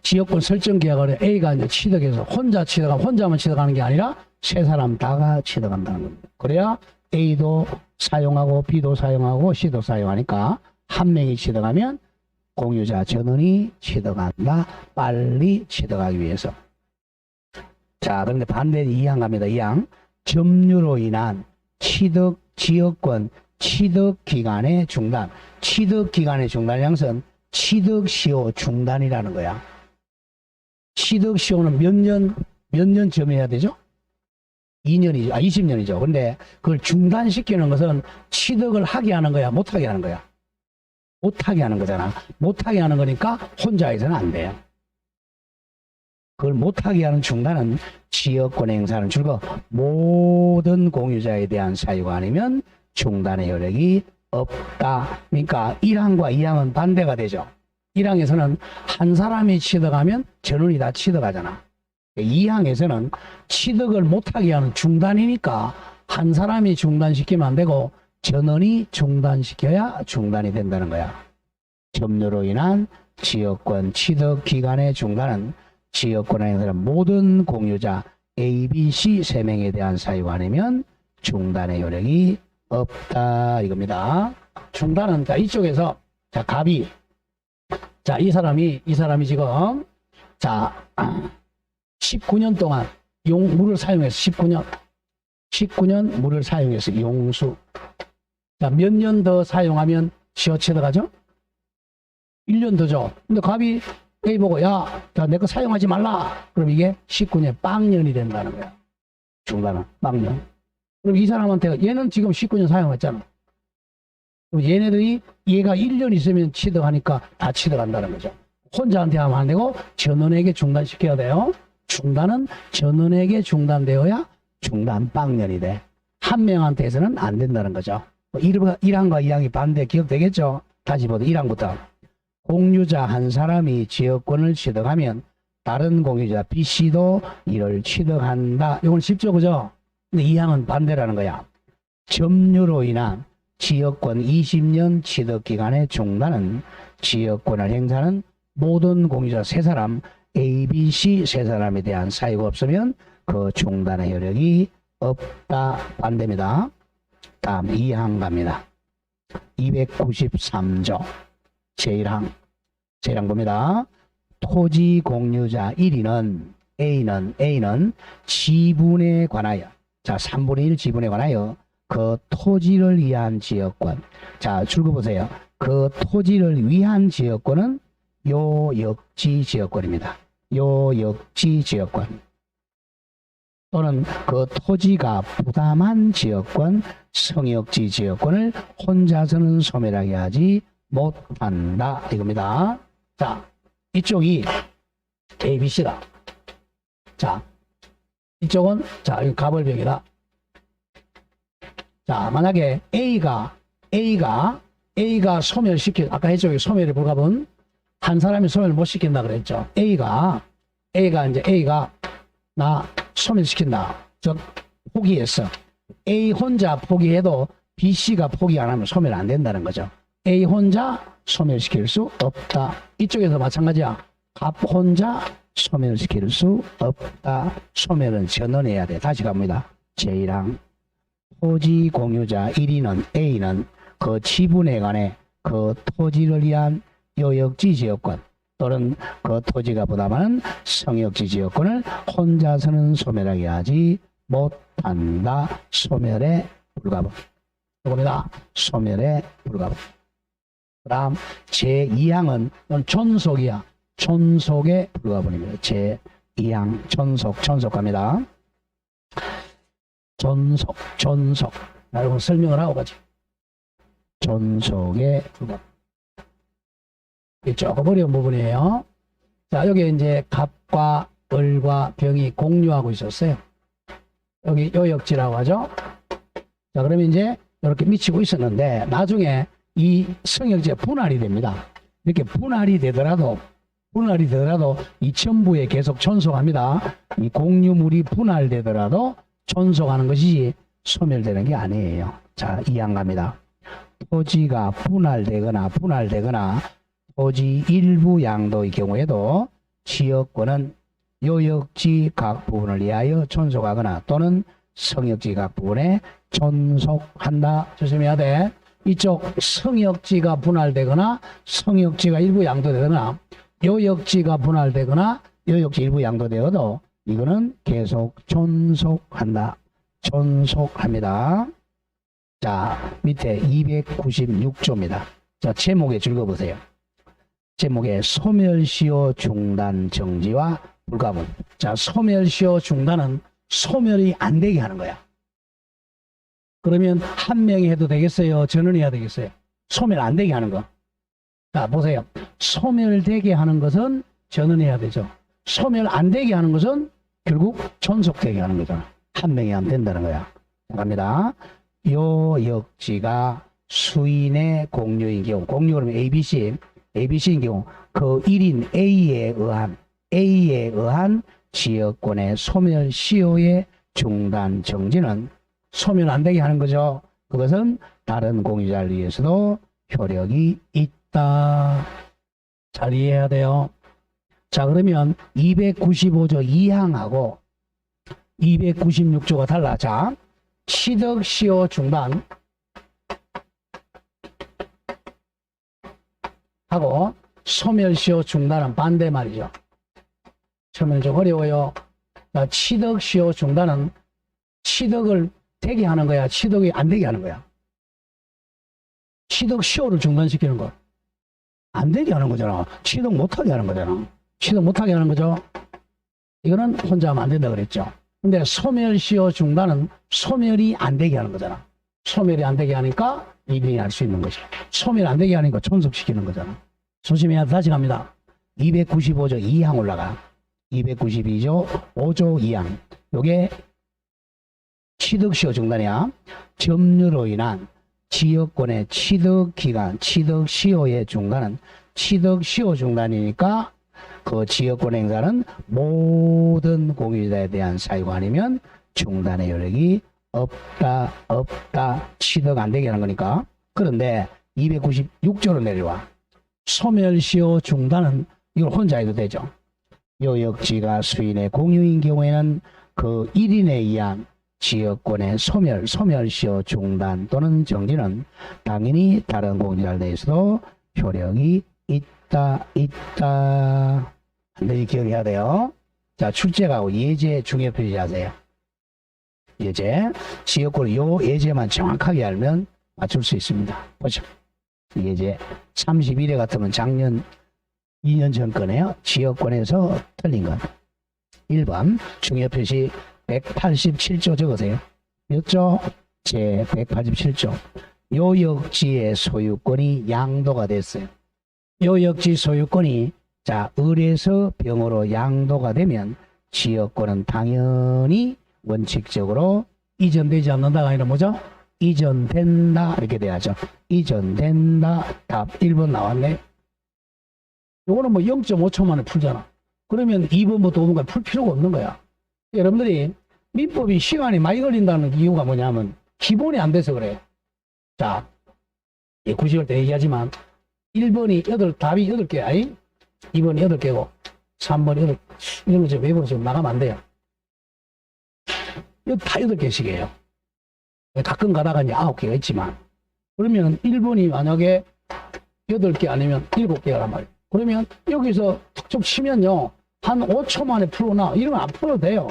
지역권 설정 계약을 A가 이제 취득해서 혼자만 취득하는 게 아니라 세 사람 다가 취득한다는 겁니다. 그래야 A도 사용하고 B도 사용하고 C도 사용하니까 한 명이 취득하면 공유자 전원이 취득한다. 빨리 취득하기 위해서. 자, 그런데 반대 2항 갑니다. 2항. 점유로 인한 지역권 취득 기간의 중단. 취득 기간의 중단 양선 취득시효 중단이라는 거야. 취득시효는 몇 년 점유해야 되죠? 2년이죠. 20년이죠. 근데 그걸 중단시키는 것은 취득을 하게 하는 거야? 못하게 하는 거야? 못하게 하는 거잖아. 못하게 하는 거니까 혼자 해서는 안 돼요. 그걸 못하게 하는 중단은 지역권 행사는 줄거 모든 공유자에 대한 사유가 아니면 중단의 효력이 없다. 그러니까 1항과 2항은 반대가 되죠. 1항에서는 한 사람이 취득하면 전원이 다 취득하잖아. 2항에서는 취득을 못하게 하는 중단이니까 한 사람이 중단시키면 안 되고 전원이 중단시켜야 중단이 된다는 거야. 점유로 인한 지역권 취득 기간의 중단은 지역권에 있는 모든 공유자 A, B, C 3명에 대한 사유가 아니면 중단의 효력이 없다 이겁니다. 중단은 자 이쪽에서 자 갑이 자, 이 사람이 지금, 자, 19년 동안 물을 사용해서 19년 물을 사용해서 용수. 자, 몇 년 더 사용하면 시어치 들어가죠? 1년 더죠. 근데 갑이 A 보고, 야, 내 거 사용하지 말라. 그럼 이게 19년 빵년이 된다는 거야. 중단은 빵년. 그럼 이 사람한테, 얘는 지금 19년 사용했잖아. 그럼 얘네들이, 얘가 1년 있으면 취득하니까 다 취득한다는 거죠. 혼자한테 하면 안 되고, 전원에게 중단시켜야 돼요. 중단은 전원에게 중단되어야 중단 빵년이 돼. 한 명한테서는 안 된다는 거죠. 1항과 2항이 반대 기억되겠죠? 다시 보도 1항부터. 공유자 한 사람이 지역권을 취득하면 다른 공유자 B씨도 이를 취득한다. 이건 쉽죠, 그죠? 근데 2항은 반대라는 거야. 점유로 인한 지역권 20년 취득 기간의 중단은 지역권을 행사하는 모든 공유자 3사람 A, B, C 3사람에 대한 사유가 없으면 그 중단의 효력이 없다. 반대입니다. 다음 2항 갑니다. 293조 제1항 봅니다. 토지 공유자 1위는 A는 지분에 관하여, 자, 3분의 1 지분에 관하여 그 토지를 위한 지역권. 자, 줄거 보세요. 그 토지를 위한 지역권은 요역지 지역권입니다. 요역지 지역권. 또는 그 토지가 부담한 지역권, 성역지 지역권을 혼자서는 소멸하게 하지 못한다. 이겁니다. 자, 이쪽이 A, B, C다. 자, 이쪽은, 자, 여기 가벌벽이다. 자, 만약에 A가 아까 했죠. 소멸이 불가분. 한 사람이 소멸을 못 시킨다 그랬죠. A가 나 소멸시킨다. 즉, 포기했어. A 혼자 포기해도 B, C가 포기 안 하면 소멸 안 된다는 거죠. A 혼자 소멸시킬 수 없다. 이쪽에서 마찬가지야. 갑 혼자 소멸시킬 수 없다. 소멸은 전원해야 돼. 다시 갑니다. 제1항. 토지 공유자 1위는 A는 그 지분에 관해 그 토지를 위한 요역지 지역권 또는 그 토지가 부담하는 성역지 지역권을 혼자서는 소멸하게 하지 못한다. 소멸의 불가분. 이겁니다. 소멸의 불가분. 그 다음 제2항은 존속이야. 존속의 불가분입니다. 제2항 존속 갑니다. 존속. 여러분 설명을 하고 가지. 존속의 불가분. 이 조금 어려운 부분이에요. 자, 여기 이제 갑과 을과 병이 공유하고 있었어요. 여기 요역지라고 하죠. 자, 그러면 이제 이렇게 미치고 있었는데 나중에 이 성역지가 분할이 됩니다. 이렇게 분할이 되더라도 이 첨부에 계속 존속합니다. 이 공유물이 분할되더라도 존속하는 것이지 소멸되는 게 아니에요. 자, 2항 갑니다. 토지가 분할되거나 토지 일부 양도의 경우에도 지역권은 요역지 각 부분을 위하여 존속하거나 또는 성역지 각 부분에 존속한다. 조심해야 돼. 이쪽 성역지가 분할되거나 성역지가 일부 양도되거나 요역지가 분할되거나 요역지 일부 양도되어도 이거는 계속 존속한다. 존속합니다. 자, 밑에 296조입니다. 자, 제목에 읽어보세요. 제목에 소멸시효 중단 정지와 불가분. 자, 소멸시효 중단은 소멸이 안 되게 하는 거야. 그러면 한 명이 해도 되겠어요? 전원해야 되겠어요? 소멸 안 되게 하는 거. 자, 보세요. 소멸되게 하는 것은 전원해야 되죠. 소멸 안 되게 하는 것은 결국 존속되게 하는 거잖아. 한 명이 안 된다는 거야. 갑니다. 요역지가 수인의 공유인 경우, 공유 그러면 ABC인 경우 그 1인 A에 의한 지역권의 소멸시효의 중단 정지는 소멸 안 되게 하는 거죠. 그것은 다른 공유자를 위해서도 효력이 있다. 잘 이해해야 돼요. 자, 그러면 295조 2항하고 296조가 달라. 자, 취득시효 중단 하고 소멸시효 중단은 반대 말이죠. 처음에는 좀 어려워요. 자, 취득시효 중단은 취득을 되게 하는 거야, 취득이 안 되게 하는 거야. 취득시효를 중단시키는 거. 안 되게 하는 거잖아. 취득 못하게 하는 거잖아. 취득 못하게 하는 거죠. 이거는 혼자 하면 안 된다 그랬죠. 근데 소멸시효 중단은 소멸이 안 되게 하는 거잖아. 소멸이 안 되게 하니까 이변이 할 수 있는 거죠. 소멸 안 되게 하니까 존속시키는 거잖아. 조심해야 돼. 다시 갑니다. 295조 2항 올라가. 292조 5조 2항. 요게 취득시효 중단이야. 점유로 인한 지역권의 취득기간, 취득시효의 중단은 취득시효 중단이니까 그 지역권 행사는 모든 공유자에 대한 사유가 아니면 중단의 여력이 없다. 취득 안 되게 하는 거니까. 그런데 296조로 내려와. 소멸시효 중단은 이걸 혼자 해도 되죠. 요역지가 수인의 공유인 경우에는 그 1인에 의한 지역권의 소멸시효 중단 또는 정지는 당연히 다른 공유자 내에서도 효력이 있다. 반드시 기억해야 돼요. 자, 출제하고 예제 중요 표시하세요. 예제. 지역권 요 예제만 정확하게 알면 맞출 수 있습니다. 보죠. 예제 31회 같으면 작년 2년 전 거네요. 지역권에서 틀린 건 1번 중요 표시 187조 적으세요. 몇 조? 제 187조. 요역지의 소유권이 양도가 됐어요. 요역지 소유권이 자, 을에서 병으로 양도가 되면 지역권은 당연히 원칙적으로 이전되지 않는다가 아니라 뭐죠? 이전된다 이렇게 돼야죠. 이전된다. 답 1번 나왔네. 요거는 뭐 0.5초 만에 풀잖아. 그러면 2번부터 5번까지 풀 필요가 없는 거야. 여러분들이 민법이 시간이 많이 걸린다는 이유가 뭐냐면 기본이 안 돼서 그래요. 자, 90일 때 얘기하지만 1번이 답이 8개야. 2번이 8개고 3번이 8개. 이런 거 좀 외부로 좀 나가면 안 돼요. 이거 다 8개씩이에요. 가끔 가다가 이제 9개가 있지만 그러면 1번이 만약에 8개 아니면 7개란 말이에요. 그러면 여기서 툭툭 치면요 한 5초 만에 풀어놔. 이러면 안 풀어도 돼요.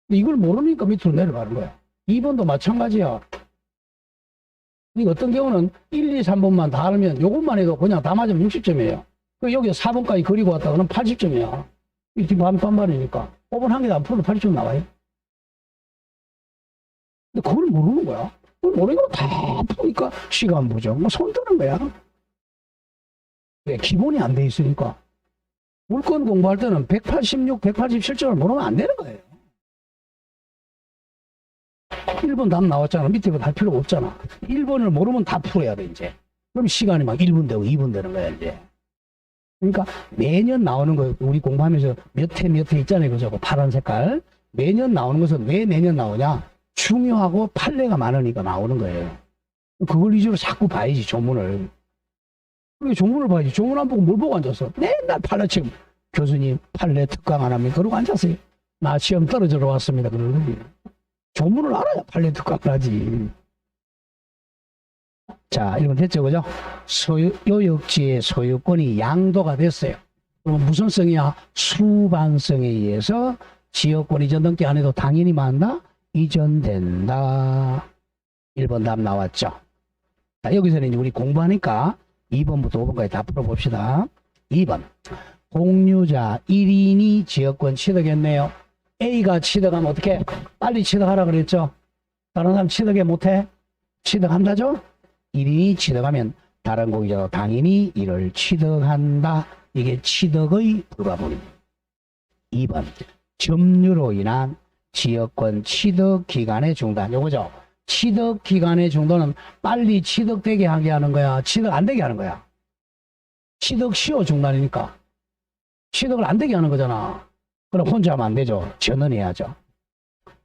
이걸 모르니까 밑으로 내려가는 거야. 2번도 마찬가지야. 그러니까 어떤 경우는 1, 2, 3번만 다 알면 요것만 해도 그냥 다 맞으면 60점이에요. 여기 4번까지 그리고 왔다 그러면 80점이야. 이 지금 반반이니까 5번 한 개도 안 풀어도 80점 나와요. 근데 그걸 모르는 거야. 그걸 모르니까 다 푸니까 시간 부족. 뭐 손 드는 거야. 왜? 기본이 안 돼 있으니까. 물건 공부할 때는 186, 187점을 모르면 안 되는 거예요. 1번 답 나왔잖아. 밑에 거 할 필요가 없잖아. 1번을 모르면 다 풀어야 돼, 이제. 그럼 시간이 막 1분 되고 2분 되는 거야, 이제. 그러니까 매년 나오는 거, 우리 공부하면서 몇 회 있잖아요. 그죠? 파란 색깔. 매년 나오는 것은 왜 매년 나오냐? 중요하고 판례가 많으니까 나오는 거예요. 그걸 위주로 자꾸 봐야지, 조문을. 그러니까 조문을 봐야지. 조문 안 보고 뭘 보고 앉았어? 맨날 판례 지금 교수님 판례 특강 안 합니까? 그러고 앉았어요. 나 시험 떨어지러 왔습니다. 그러는 거예요. 조문을 알아야 판례 특강을 하지. 자, 이건 됐죠, 그죠? 요역지의 소유권이 양도가 됐어요. 그럼 무슨 성이야? 수반성에 의해서 지역권 이전 등기 안 해도 당연히 만다? 이전된다. 1번 답 나왔죠? 자, 여기서는 이제 우리 공부하니까 2번부터 5번까지 다 풀어봅시다. 2번. 공유자 1인이 지역권 취득했네요. A가 취득하면 어떻게? 빨리 취득하라 그랬죠? 다른 사람 취득해 못해? 취득한다죠? 1인이 취득하면 다른 공유자도 당연히 이를 취득한다. 이게 취득의 불가분입니다. 2번. 점유로 인한 지역권 취득 기간의 중단. 요거죠? 취득 기간의 중단은 빨리 취득되게 하게 하는 거야? 취득 안 되게 하는 거야? 취득 시효 중단이니까. 취득을 안 되게 하는 거잖아. 그럼 혼자 하면 안 되죠. 전원해야죠.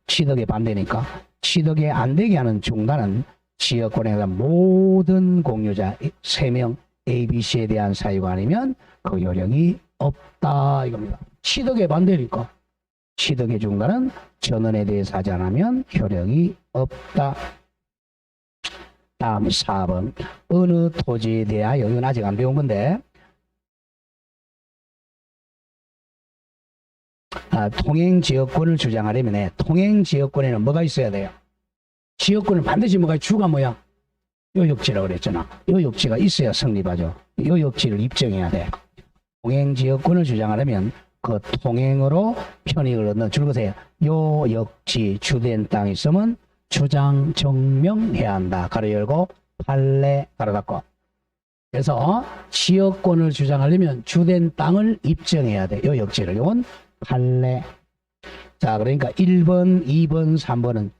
취득에 반대니까. 취득에 안 되게 하는 중단은 지역권에 대한 모든 공유자 3명 A, B, C에 대한 사유가 아니면 그 요령이 없다 이겁니다. 취득에 반대니까. 취득의 중단은 전원에 대해서 하지 않으면 효력이 없다. 다음 4번. 어느 토지에 대하여, 이건 아직 안 배운 건데, 통행지역권을 주장하려면 통행지역권에는 뭐가 있어야 돼요? 지역권은 반드시 뭐가 주가 뭐야? 요역지라고 그랬잖아. 요역지가 있어야 성립하죠. 요역지를 입증해야 돼. 통행지역권을 주장하려면 그 통행으로 편익을 얻는 줄거세요. 요역지 주된 땅이 있으면 주장 증명해야 한다. 가로 열고 판례 가로 닫고. 그래서 지역권을 주장하려면 주된 땅을 입증해야 돼. 요역지를. 이건 판례. 자, 그러니까 1번, 2번, 3번은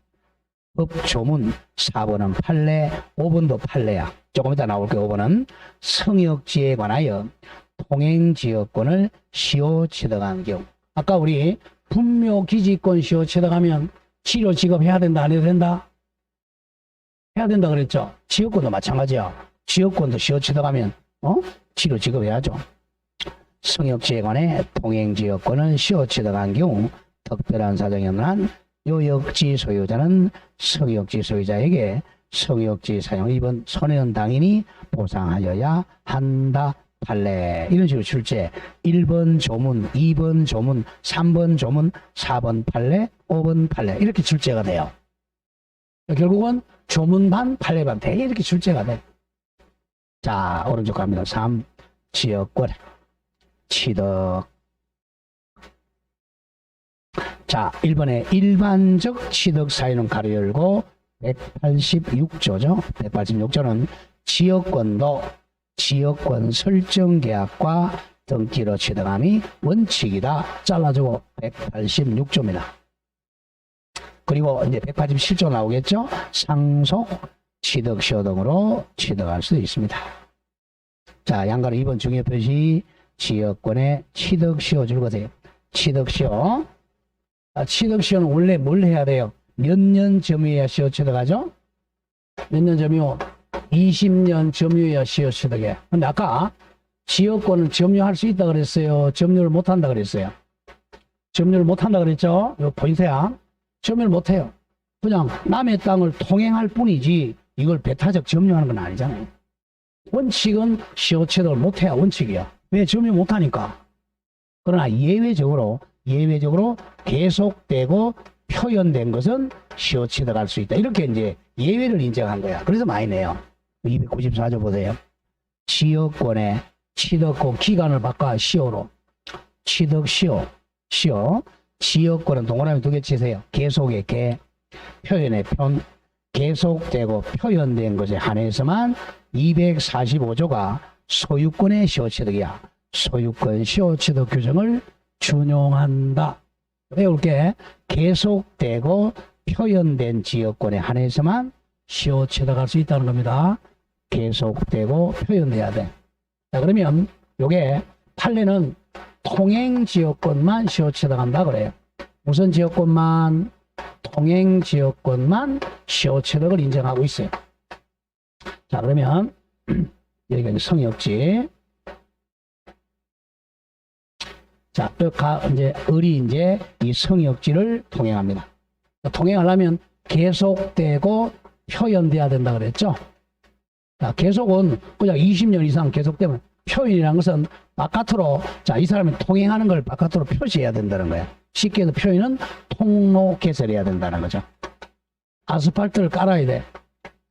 법조문, 4번은 판례, 5번도 판례야. 조금 이따 나올게요. 5번은 성역지에 관하여 통행지역권을 시효 취득한 경우. 아까 우리 분묘기지권 시효 취득하면 치료 지급해야 된다, 안 해도 된다? 해야 된다 그랬죠? 지역권도 마찬가지야. 지역권도 시효 취득하면 치료 지급해야죠. 성역지에 관해 통행지역권을 시효 취득한 경우 특별한 사정이 없는 한 요역지 소유자는 성역지 소유자에게 성역지 사용 2번 손해는 당연히 보상하여야 한다. 판례. 이런 식으로 출제. 1번 조문, 2번 조문, 3번 조문, 4번 판례, 5번 판례. 이렇게 출제가 돼요. 결국은 조문반, 판례반 대개 이렇게 출제가 돼. 자, 오른쪽 갑니다. 3. 지역권 취득. 자, 1번에 일반적 취득 사유는 가로 열고 186조죠. 186조는 지역권도 지역권 설정 계약과 등기로 취득함이 원칙이다. 잘라주고 186조입니다. 그리고 이제 187조 나오겠죠. 상속 취득시효 등으로 취득할 수 있습니다. 자, 양가로 2번 중요 표시 지역권의 취득시효 줄거세요. 취득시효. 취득시효는 원래 뭘 해야 돼요? 몇 년 점유해야 시효 취득하죠? 몇 년 점유? 20년 점유해야 시효 취득해. 근데 아까 지역권은 점유할 수 있다 그랬어요? 점유를 못한다 그랬어요? 점유를 못한다 그랬죠? 이거 포인트야. 점유를 못해요. 그냥 남의 땅을 통행할 뿐이지 이걸 배타적 점유하는 건 아니잖아요. 원칙은 시효 취득을 못해야 원칙이야. 왜? 점유 못하니까. 그러나 예외적으로 계속되고 표현된 것은 시효 취득할 수 있다. 이렇게 이제 예외를 인정한 거야. 그래서 많이 내요. 294조 보세요. 지역권의 취득권 기간을 바꿔 시효로. 취득 시효. 지역권은 동그라미 2개 치세요. 계속의 계, 표현의 편. 계속되고 표현된 것에 한해서만 245조가 소유권의 시효 취득이야. 소유권 시효 취득 규정을 준용한다. 외울게. 계속되고 표현된 지역권에 한해서만 시효 취득할 수 있다는 겁니다. 계속되고 표현돼야 돼. 자, 그러면 요게 판례는 통행지역권만 시효 취득한다 그래요. 무슨 지역권만? 통행지역권만 시효 취득을 인정하고 있어요. 자, 그러면 여기가 이제 성역지. 자, 이제 을이 이제 이 성역지를 통행합니다. 통행하려면 계속되고 표현돼야 된다 그랬죠. 자, 계속은 그냥 20년 이상 계속되면, 표현이라는 것은 바깥으로, 자, 이 사람이 통행하는 걸 바깥으로 표시해야 된다는 거야. 쉽게 해서 표현은 통로 개설해야 된다는 거죠. 아스팔트를 깔아야 돼.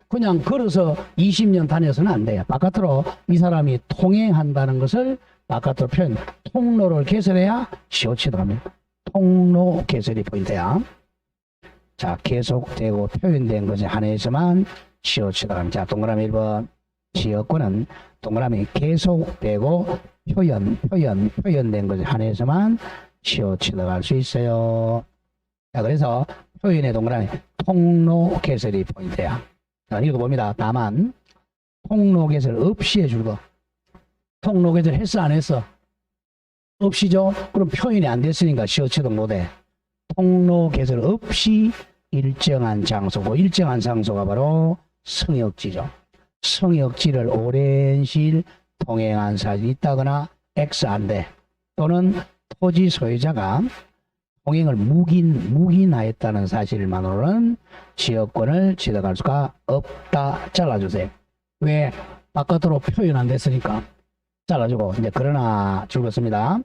그냥 걸어서 20년 다녀서는 안 돼요. 바깥으로 이 사람이 통행한다는 것을 바깥으로 표현, 통로를 개설해야 시효 취득합니다. 통로 개설이 포인트야. 자, 계속되고 표현된 것에 한해서만 시효 취득합니다. 자, 동그라미 1번. 지역권은 동그라미 계속되고 표현된 것에 한해서만 시효 취득할 수 있어요. 자, 그래서 표현의 동그라미 통로 개설이 포인트야. 자, 읽어봅니다. 다만 통로 개설 없이 해줄 거. 통로 개설 했어 안 했어? 없이죠? 그럼 표현이 안 됐으니까 시효 취득 못해. 통로 개설 없이 일정한 장소고, 일정한 장소가 바로 성역지죠. 성역지를 오랜 시일 통행한 사실이 있다거나 X 안 돼. 또는 토지 소유자가 통행을 묵인하였다는 사실만으로는 지역권을 취득할 수가 없다. 잘라주세요. 왜? 바깥으로 표현 안 됐으니까. 잘라주고, 이제, 그러나, 줄였습니다.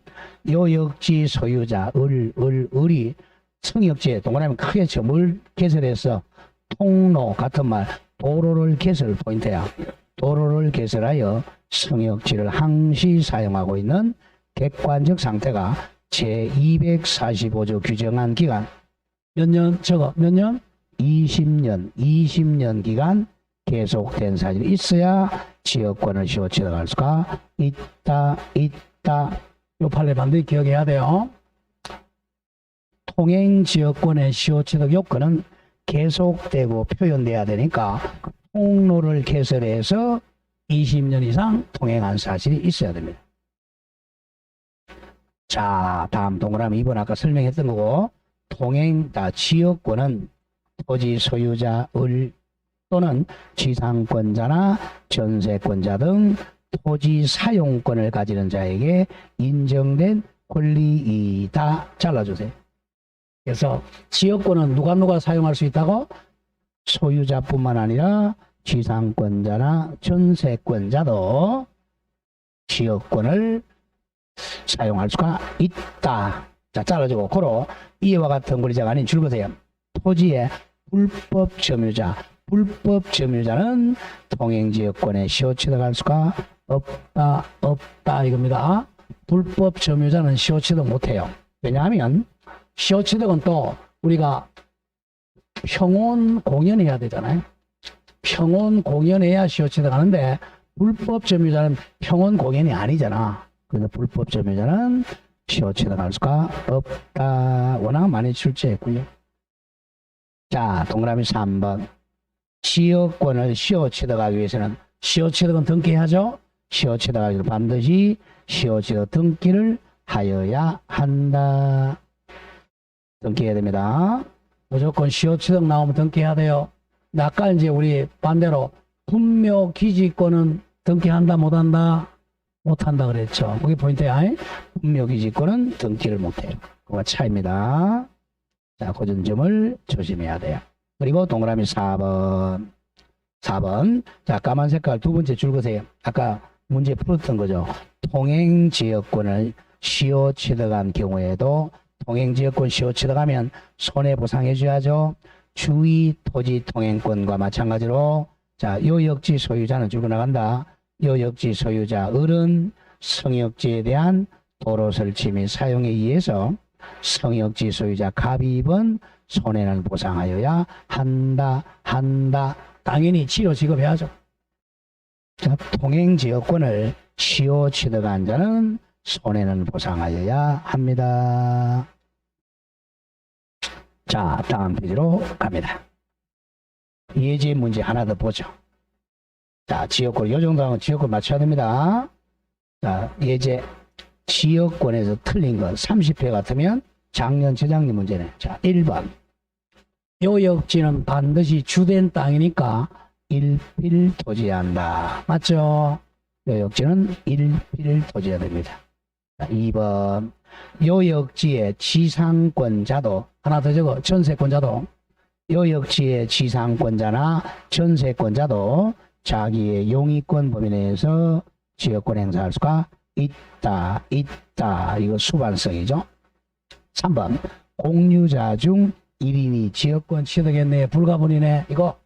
요역지 소유자, 을이 성역지에 동그라미 크게 쳐, 뭘 개설해서 통로 같은 말, 도로를 개설, 포인트야. 도로를 개설하여 성역지를 항시 사용하고 있는 객관적 상태가 제245조 규정한 기간 몇 년? 저거 몇 년? 20년 기간 계속된 사실이 있어야 지역권을 시효 취득할 수가 있다. 요 판례 반드시 기억해야 돼요. 통행지역권의 시효 취득 요건은 계속되고 표현돼야 되니까 통로를 개설해서 20년 이상 통행한 사실이 있어야 됩니다. 자, 다음 동그라미 2번 아까 설명했던 거고, 지역권은 토지 소유자, 을 또는 지상권자나 전세권자 등 토지 사용권을 가지는 자에게 인정된 권리이다. 잘라주세요. 그래서 지역권은 누가 사용할 수 있다고? 소유자뿐만 아니라 지상권자나 전세권자도 지역권을 사용할 수가 있다. 자, 잘라주고, 고로 이와 같은 권리자가 아닌 줄거세요. 토지의 불법 점유자는 통행지역권에 시효 취득할 수가 없다 이겁니다. 불법 점유자는 시효 취득 못해요. 왜냐하면 시효 취득은 또 우리가 평온 공연해야 되잖아요. 평온 공연해야 시효 취득하는데 불법 점유자는 평온 공연이 아니잖아. 그래서 불법 점유자는 시효 취득할 수가 없다. 워낙 많이 출제했군요. 자, 동그라미 3번. 지역권을 시효 취득하기 위해서는 시효 취득은 등기하죠. 시효 취득하기 위해서 반드시 시효 취득 등기를 하여야 한다. 등기해야 됩니다. 무조건 시효 취득 나오면 등기해야 돼요. 아까 이제 우리 반대로 분묘 기지권은 등기한다 못한다? 못한다 그랬죠. 그게 포인트야. 분묘 기지권은 등기를 못해요. 그거 차이입니다. 자, 그 점을 조심해야 돼요. 그리고 동그라미 4번. 자, 까만 색깔 두 번째 줄거세요. 아까 문제 풀었던 거죠. 통행지역권을 시효 취득한 경우에도 통행지역권 시효 취득하면 손해보상해줘야죠. 주의 토지 통행권과 마찬가지로 자, 요역지 소유자는 줄고 나간다. 요역지 소유자 을은 성역지에 대한 도로 설치 및 사용에 의해서 성역지 소유자 갑이 입은 손해는 보상하여야 한다. 당연히 치료 지급해야죠. 자, 통행지역권을 시효 취득한 자는 손해는 보상하여야 합니다. 자, 다음 페이지로 갑니다. 예제 문제 하나 더 보죠. 자, 지역권, 요 정도 하면 지역권 맞춰야 됩니다. 자, 예제. 지역권에서 틀린 거 30회 같으면 작년, 재작년 문제네. 자, 1번. 요역지는 반드시 주된 땅이니까 일필 토지해야 한다. 맞죠? 요역지는 일필 토지해야 됩니다. 자, 2번. 요역지의 지상권자도, 하나 더 적어, 전세권자도, 요역지의 지상권자나 전세권자도 자기의 용의권 범위 내에서 지역권 행사할 수가 있다. 이거 수반성이죠. 3번. 공유자 중 1인이 지역권 취득했네. 불가분이네. 이거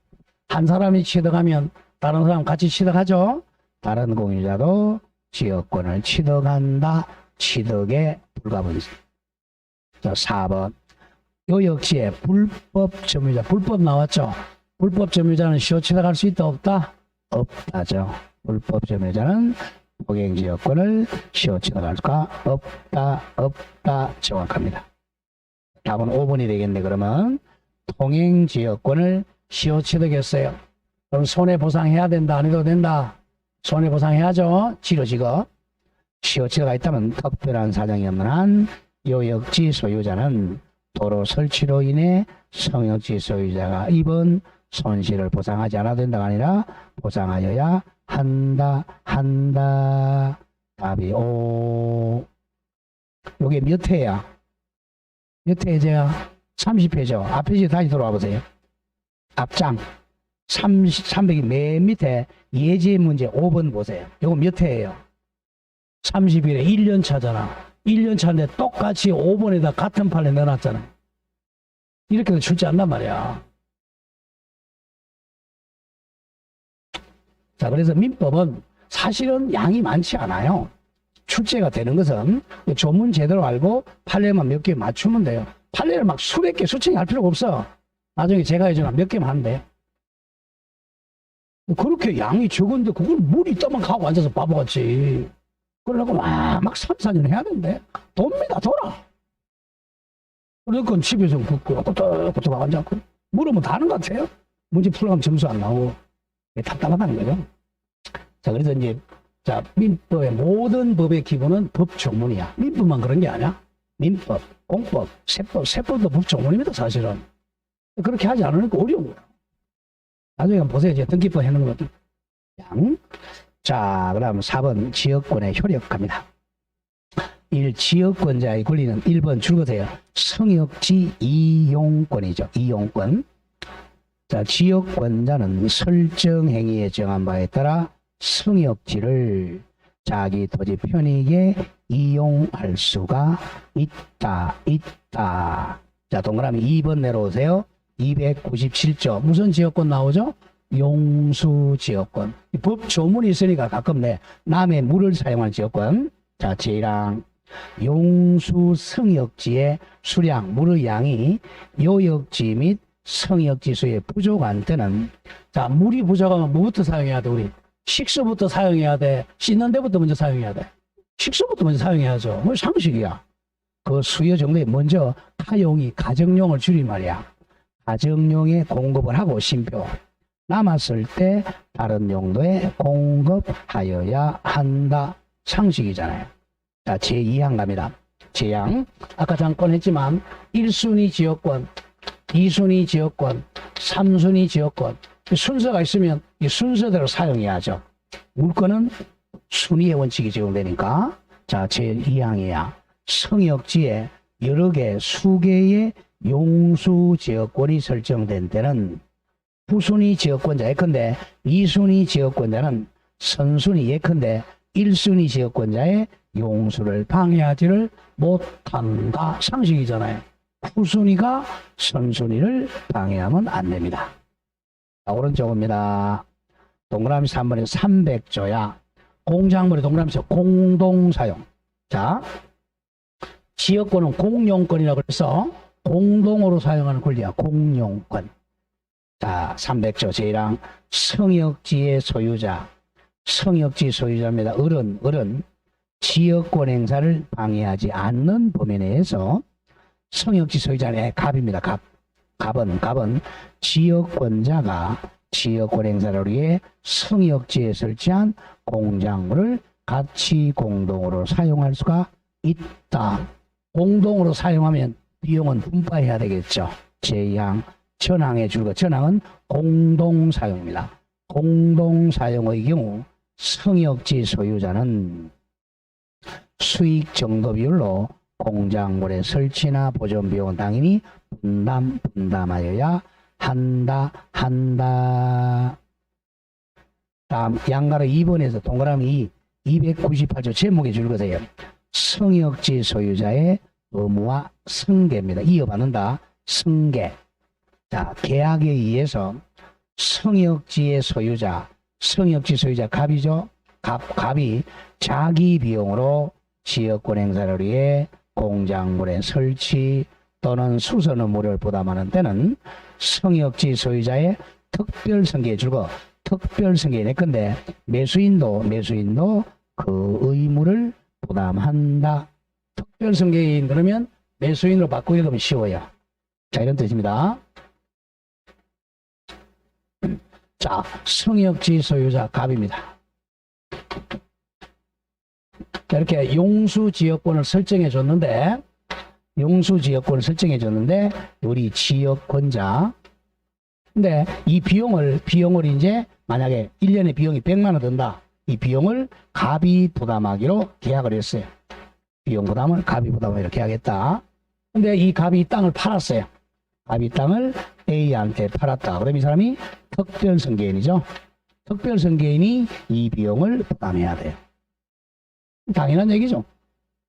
한 사람이 취득하면 다른 사람 같이 취득하죠. 다른 공유자도 지역권을 취득한다. 취득의 불가분성. 자, 4번. 요역지에 불법 점유자. 불법 나왔죠. 불법 점유자는 시효 취득할 수 있다 없다? 없다죠. 불법 점유자는 통행지역권을 시효 취득할 수가 없다. 정확합니다. 답은 5번이 되겠네. 그러면 통행지역권을 시효 취득했어요. 그럼 손해보상해야 된다? 안 해도 된다? 손해보상해야죠. 지로지급. 시효 취득가 있다면 특별한 사정이 없는 한 요역지 소유자는 도로 설치로 인해 성역지 소유자가 입은 손실을 보상하지 않아도 된다가 아니라 보상하여야 한다. 답이 5. 요게 몇 회야? 몇 회제야? 30회죠. 앞 회지 다시 돌아와 보세요. 앞장. 300이 맨 밑에 예제 문제 5번 보세요. 이거 몇 회예요? 30일에 1년 차잖아. 1년 차인데 똑같이 5번에다 같은 판에 넣어놨잖아. 이렇게 해도 출제한단 말이야. 자, 그래서 민법은 사실은 양이 많지 않아요. 출제가 되는 것은 조문 제대로 알고 판례만 몇 개 맞추면 돼요. 판례를 막 수백 개 수천개 할 필요가 없어. 나중에 제가 해주면 몇 개만 하면 돼. 그렇게 양이 적은데 그걸 뭘 이따만 가고 앉아서 바보같이. 그러려고 막 3, 4년 해야 되는데 돕니다, 돌아. 그러니까 집에서 끄떡끄떡 앉아있고 물으면 다 하는 것 같아요. 문제 풀어가면 점수 안 나오고 답답하다는 거죠. 자, 그래서 이제 자, 민법의 모든 법의 기본은 법조문이야. 민법만 그런 게 아니야. 민법, 공법, 세법도 법조문입니다, 사실은. 그렇게 하지 않으니까 어려운 거야. 나중에 한번 보세요. 제가 등기법 해놓은 것도. 양. 자, 그 다음 4번 지역권의 효력 갑니다. 1. 지역권자의 권리는 1번 줄거세요. 성역지 이용권이죠. 이용권. 자, 지역권자는 설정행위에 정한 바에 따라 성역지를 자기 토지 편익에 이용할 수가 있다. 자, 동그라미 2번 내려오세요. 297조. 무슨 지역권 나오죠? 용수지역권. 법 조문이 있으니까 가끔 남의 물을 사용한 지역권. 자, 제1항. 용수 성역지의 수량, 물의 양이 요역지 및 성역지 수에 부족한 때는, 자, 물이 부족하면 뭐부터 사용해야 돼, 우리? 식수부터 사용해야 돼. 씻는 데부터 먼저 사용해야 돼. 식수부터 먼저 사용해야죠. 뭐 상식이야. 그 수요 정도에 먼저 타용이 가정용을 줄인 말이야. 가정용에 공급을 하고 심표. 남았을 때 다른 용도에 공급하여야 한다. 상식이잖아요. 자, 제2항 갑니다. 제2항. 아까 잠깐 했지만 1순위 지역권, 2순위 지역권, 3순위 지역권. 순서가 있으면 이 순서대로 사용해야죠. 물건은 순위의 원칙이 적용되니까. 자, 제2항이야. 성역지에 여러 개, 수개의 용수 지역권이 설정된 때는 후순위 지역권자 예컨대 2순위 지역권자는 선순위 예컨대 1순위 지역권자의 용수를 방해하지를 못한다. 상식이잖아요. 후순위가 선순위를 방해하면 안 됩니다. 자, 오른쪽입니다. 동그라미 3번에 300조야. 공작물의 동그라미에서 공동사용. 자, 지역권은 공용권이라고 해서 공동으로 사용하는 권리야. 공용권. 자, 300조 제1항. 성역지의 소유자. 성역지 소유자입니다. 어른. 지역권 행사를 방해하지 않는 범위 내에서 성역지 소유자의 갑입니다. 갑은 지역권자가 지역권 행사를 위해 성역지에 설치한 공작물을 같이 공동으로 사용할 수가 있다. 공동으로 사용하면 비용은 분파해야 되겠죠. 제2항 전항에 줄거. 전항은 공동사용입니다. 공동사용의 경우 성역지 소유자는 수익 정도 비율로 공작물의 설치나 보존 비용은 당연히 분담하여야 한다. 다음 양가로 2번에서 동그라미 298조 제목에 줄거세요. 성역지 소유자의 의무와 승계입니다. 이어받는다. 승계. 자, 계약에 의해서 성역지의 소유자, 성역지 소유자 갑이죠. 갑이 자기 비용으로 지역권 행사를 위해 공작물의 설치 또는 수선 의무를 부담하는 때는 성역지 소유자의 특별승계에 줄거. 특별승계에 내건데 매수인도 그 의무를 부담한다. 특별승계인 그러면 매수인으로 바꾸게 되면 쉬워요. 자, 이런 뜻입니다. 자, 성역지 소유자 갑입니다. 자, 이렇게 용수지역권을 설정해 줬는데 우리 지역권자. 근데 이 비용을 이제 만약에 1년에 비용이 100만 원 든다. 이 비용을 갑이 부담하기로 계약을 했어요. 비용 부담을 갑이 부담하기로 계약했다. 근데 이 갑이 이 땅을 팔았어요. 갑이 이 땅을 A한테 팔았다. 그럼 이 사람이 특별성계인이죠. 특별성계인이 이 비용을 부담해야 돼요. 당연한 얘기죠.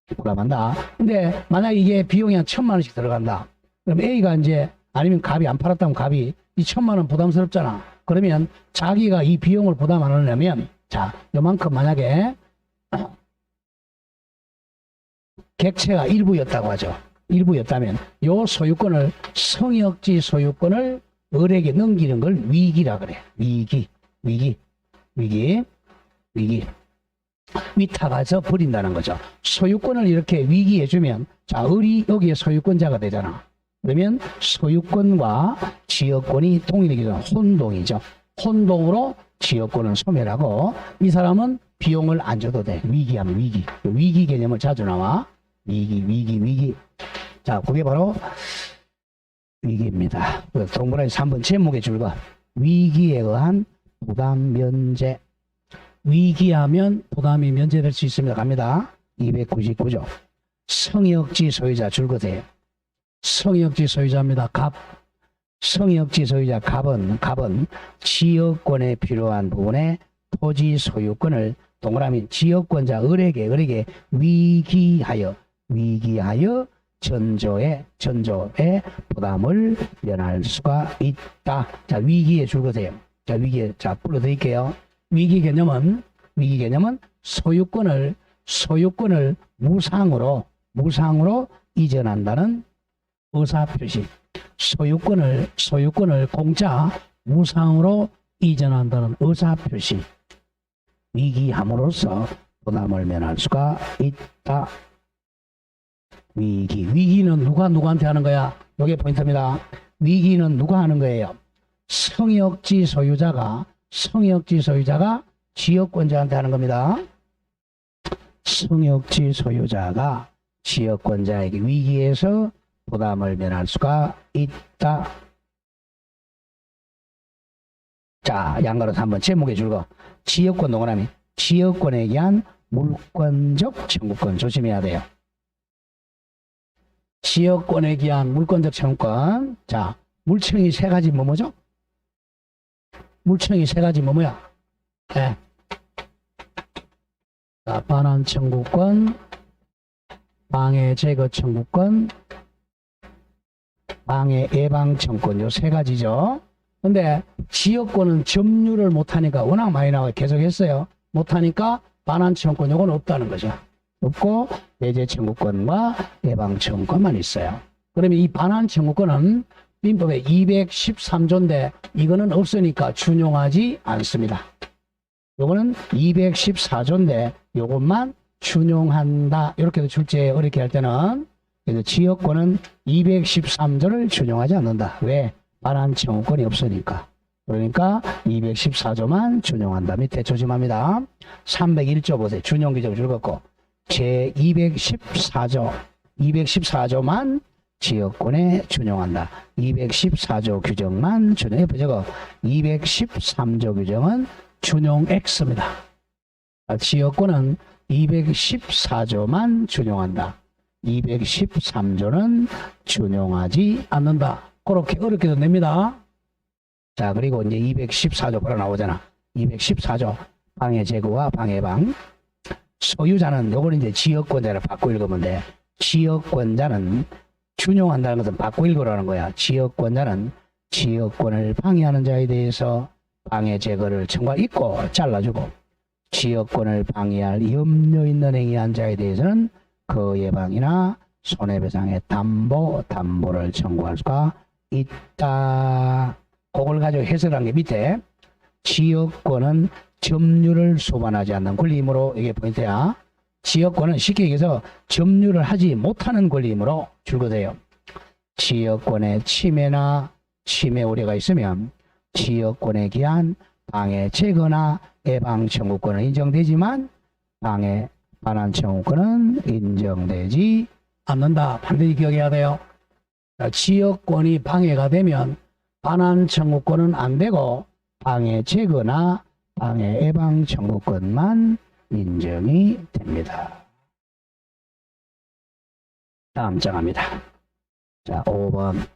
부담한다. 근데 만약 이게 비용이 한 1,000만 원씩 들어간다. 그럼 A가 이제 아니면 갑이 안 팔았다면 갑이 이 1,000만 원 부담스럽잖아. 그러면 자기가 이 비용을 부담 안 하려면 자, 요만큼 만약에 객체가 일부였다고 하죠. 일부였다면 요 소유권을 성역지 소유권을 을에게 넘기는 걸 위기라 그래. 위기. 위탁해서 버린다는 거죠. 소유권을 이렇게 위기해 주면 자, 을이 여기에 소유권자가 되잖아. 그러면 소유권과 지역권이 동일하게 되면 혼동이죠. 혼동으로 지역권을 소멸하고 이 사람은 비용을 안 줘도 돼. 위기하면 위기. 위기 개념을 자주 나와. 위기. 자, 그게 바로 위기입니다. 동그라미 3번 제목의 줄과 위기에 의한 부담 면제. 위기하면 부담이 면제될 수 있습니다. 갑니다. 299조. 성역지 소유자 줄거세요. 성역지 소유자입니다. 갑. 성역지 소유자 갑은 지역권에 필요한 부분에 토지 소유권을 동그라미 지역권자 을에게 위기하여 전조의 부담을 면할 수가 있다. 자, 위기에 줄거세요. 자, 위기에 자 불러드릴게요. 위기 개념은 소유권을 무상으로 이전한다는 의사표시. 소유권을 공짜 무상으로 이전한다는 의사표시. 위기함으로써 부담을 면할 수가 있다. 위기는 누구한테 하는 거야? 이게 포인트입니다. 위기는 누가 하는 거예요? 성역지 소유자가 지역권자한테 하는 겁니다. 성역지 소유자가 지역권자에게 위기에서 부담을 면할 수가 있다. 자, 양가로 한번 제목에 줄거 지역권 동그라미 지역권에 의한 물권적 청구권 조심해야 돼요. 지역권에 의한 물권적 청구권. 자, 물청이 세 가지 뭐죠? 물청이 세 가지 뭐야? 네. 자, 반환 청구권, 방해 제거 청구권, 방해 예방 청구권 요 세 가지죠. 근데 지역권은 점유를 못하니까 워낙 많이 나와 계속 했어요. 못하니까 반환 청구권 요건 없다는 거죠. 없고 배제 청구권과 예방 청구권만 있어요. 그러면 이 반환 청구권은 민법의 213조인데 이거는 없으니까 준용하지 않습니다. 요거는 214조인데 요것만 준용한다. 이렇게도 출제 어렵게 할 때는 지역권은 213조를 준용하지 않는다. 왜? 반환 청구권이 없으니까. 그러니까 214조만 준용한다. 밑에 조심합니다. 301조 보세요. 준용 규정 줄었고 제 214조만 지역권에 준용한다. 214조 규정만 준용해 보자고. 213조 규정은 준용 X입니다. 지역권은 214조만 준용한다. 213조는 준용하지 않는다. 그렇게 어렵게도 냅니다. 자, 그리고 이제 214조 바로 나오잖아. 214조 방해 제거와 방해방. 소유자는 요걸 이제 지역권자를 바꿔 읽으면 돼. 지역권자는 준용한다는 것은 바꿔 읽으라는 거야. 지역권자는 지역권을 방해하는 자에 대해서 방해 제거를 청구할 있고 잘라주고 지역권을 방해할 염려 있는 행위한 자에 대해서는 그 예방이나 손해배상의 담보를 청구할 수가 있다. 그걸 가지고 해석한 게 밑에 지역권은 점유를 수반하지 않는 권리이므로 이게 포인트야. 지역권은 쉽게 얘기해서 점유를 하지 못하는 권리이므로 줄거세요. 지역권의 침해 우려가 있으면 지역권에 기한 방해 제거나 예방 청구권은 인정되지만 반환 청구권은 인정되지 않는다. 반드시 기억해야 돼요. 지역권이 방해가 되면 반환 청구권은 안 되고 방해 제거나 방해 예방 청구권만 인정이 됩니다. 다음 장합니다. 자, 5번.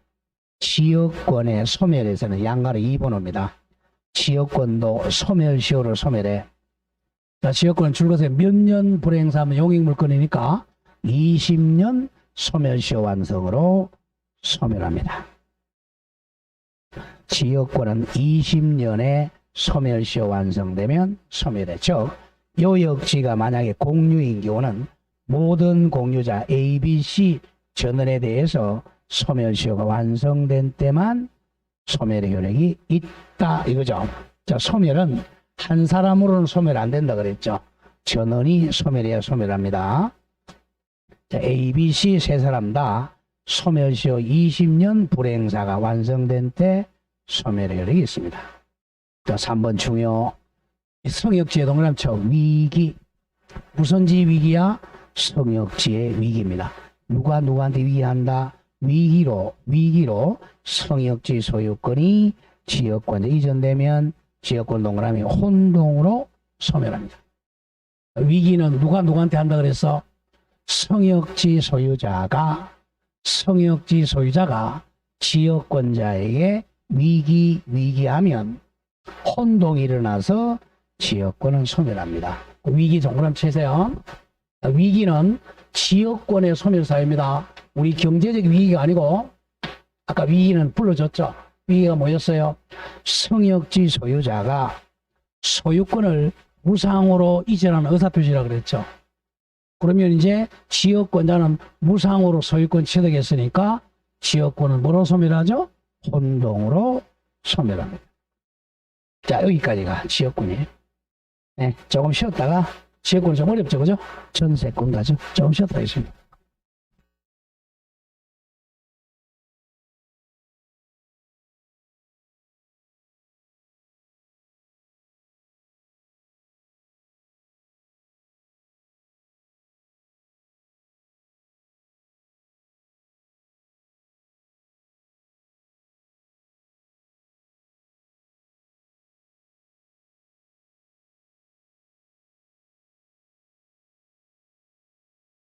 지역권의 소멸에서는 양가로 2번호입니다. 지역권도 소멸시효를 소멸해. 자, 지역권은 줄것에 몇 년 불행사하면 용익물권이니까 20년 소멸시효 완성으로 소멸합니다. 지역권은 20년에 소멸시효 완성되면 소멸해. 즉, 요역지가 만약에 공유인 경우는 모든 공유자 A, B, C 전원에 대해서 소멸시효가 완성된 때만 소멸의 효력이 있다 이거죠. 자, 소멸은 한 사람으로는 소멸 안 된다 그랬죠. 전원이 소멸해야 소멸합니다. 자, A, B, C 세 사람 다 소멸시효 20년 불행사가 완성된 때 소멸의 효력이 있습니다. 자, 3번 중요. 성역지의 동그라미 쳐. 위기. 무슨 지 위기야? 성역지의 위기입니다. 누가 누구한테 위기한다? 위기로 성역지 소유권이 지역권에 이전되면 지역권 동그라미 혼동으로 소멸합니다. 위기는 누가 누구한테 한다 그랬어? 성역지 소유자가 지역권자에게 위기하면 혼동이 일어나서 지역권은 소멸합니다. 위기 동그라미 치세요. 위기는 지역권의 소멸사입니다. 우리 경제적 위기가 아니고 아까 위기는 불러줬죠. 위기가 뭐였어요? 성역지 소유자가 소유권을 무상으로 이전하는 의사표시라고 그랬죠. 그러면 이제 지역권자는 무상으로 소유권 취득했으니까 지역권은 뭐로 소멸하죠? 혼동으로 소멸합니다. 자, 여기까지가 지역권이에요. 네, 조금 쉬었다가 지역권 좀 어렵죠, 그죠? 전세권 가죠. 조금 쉬었다 했습니다.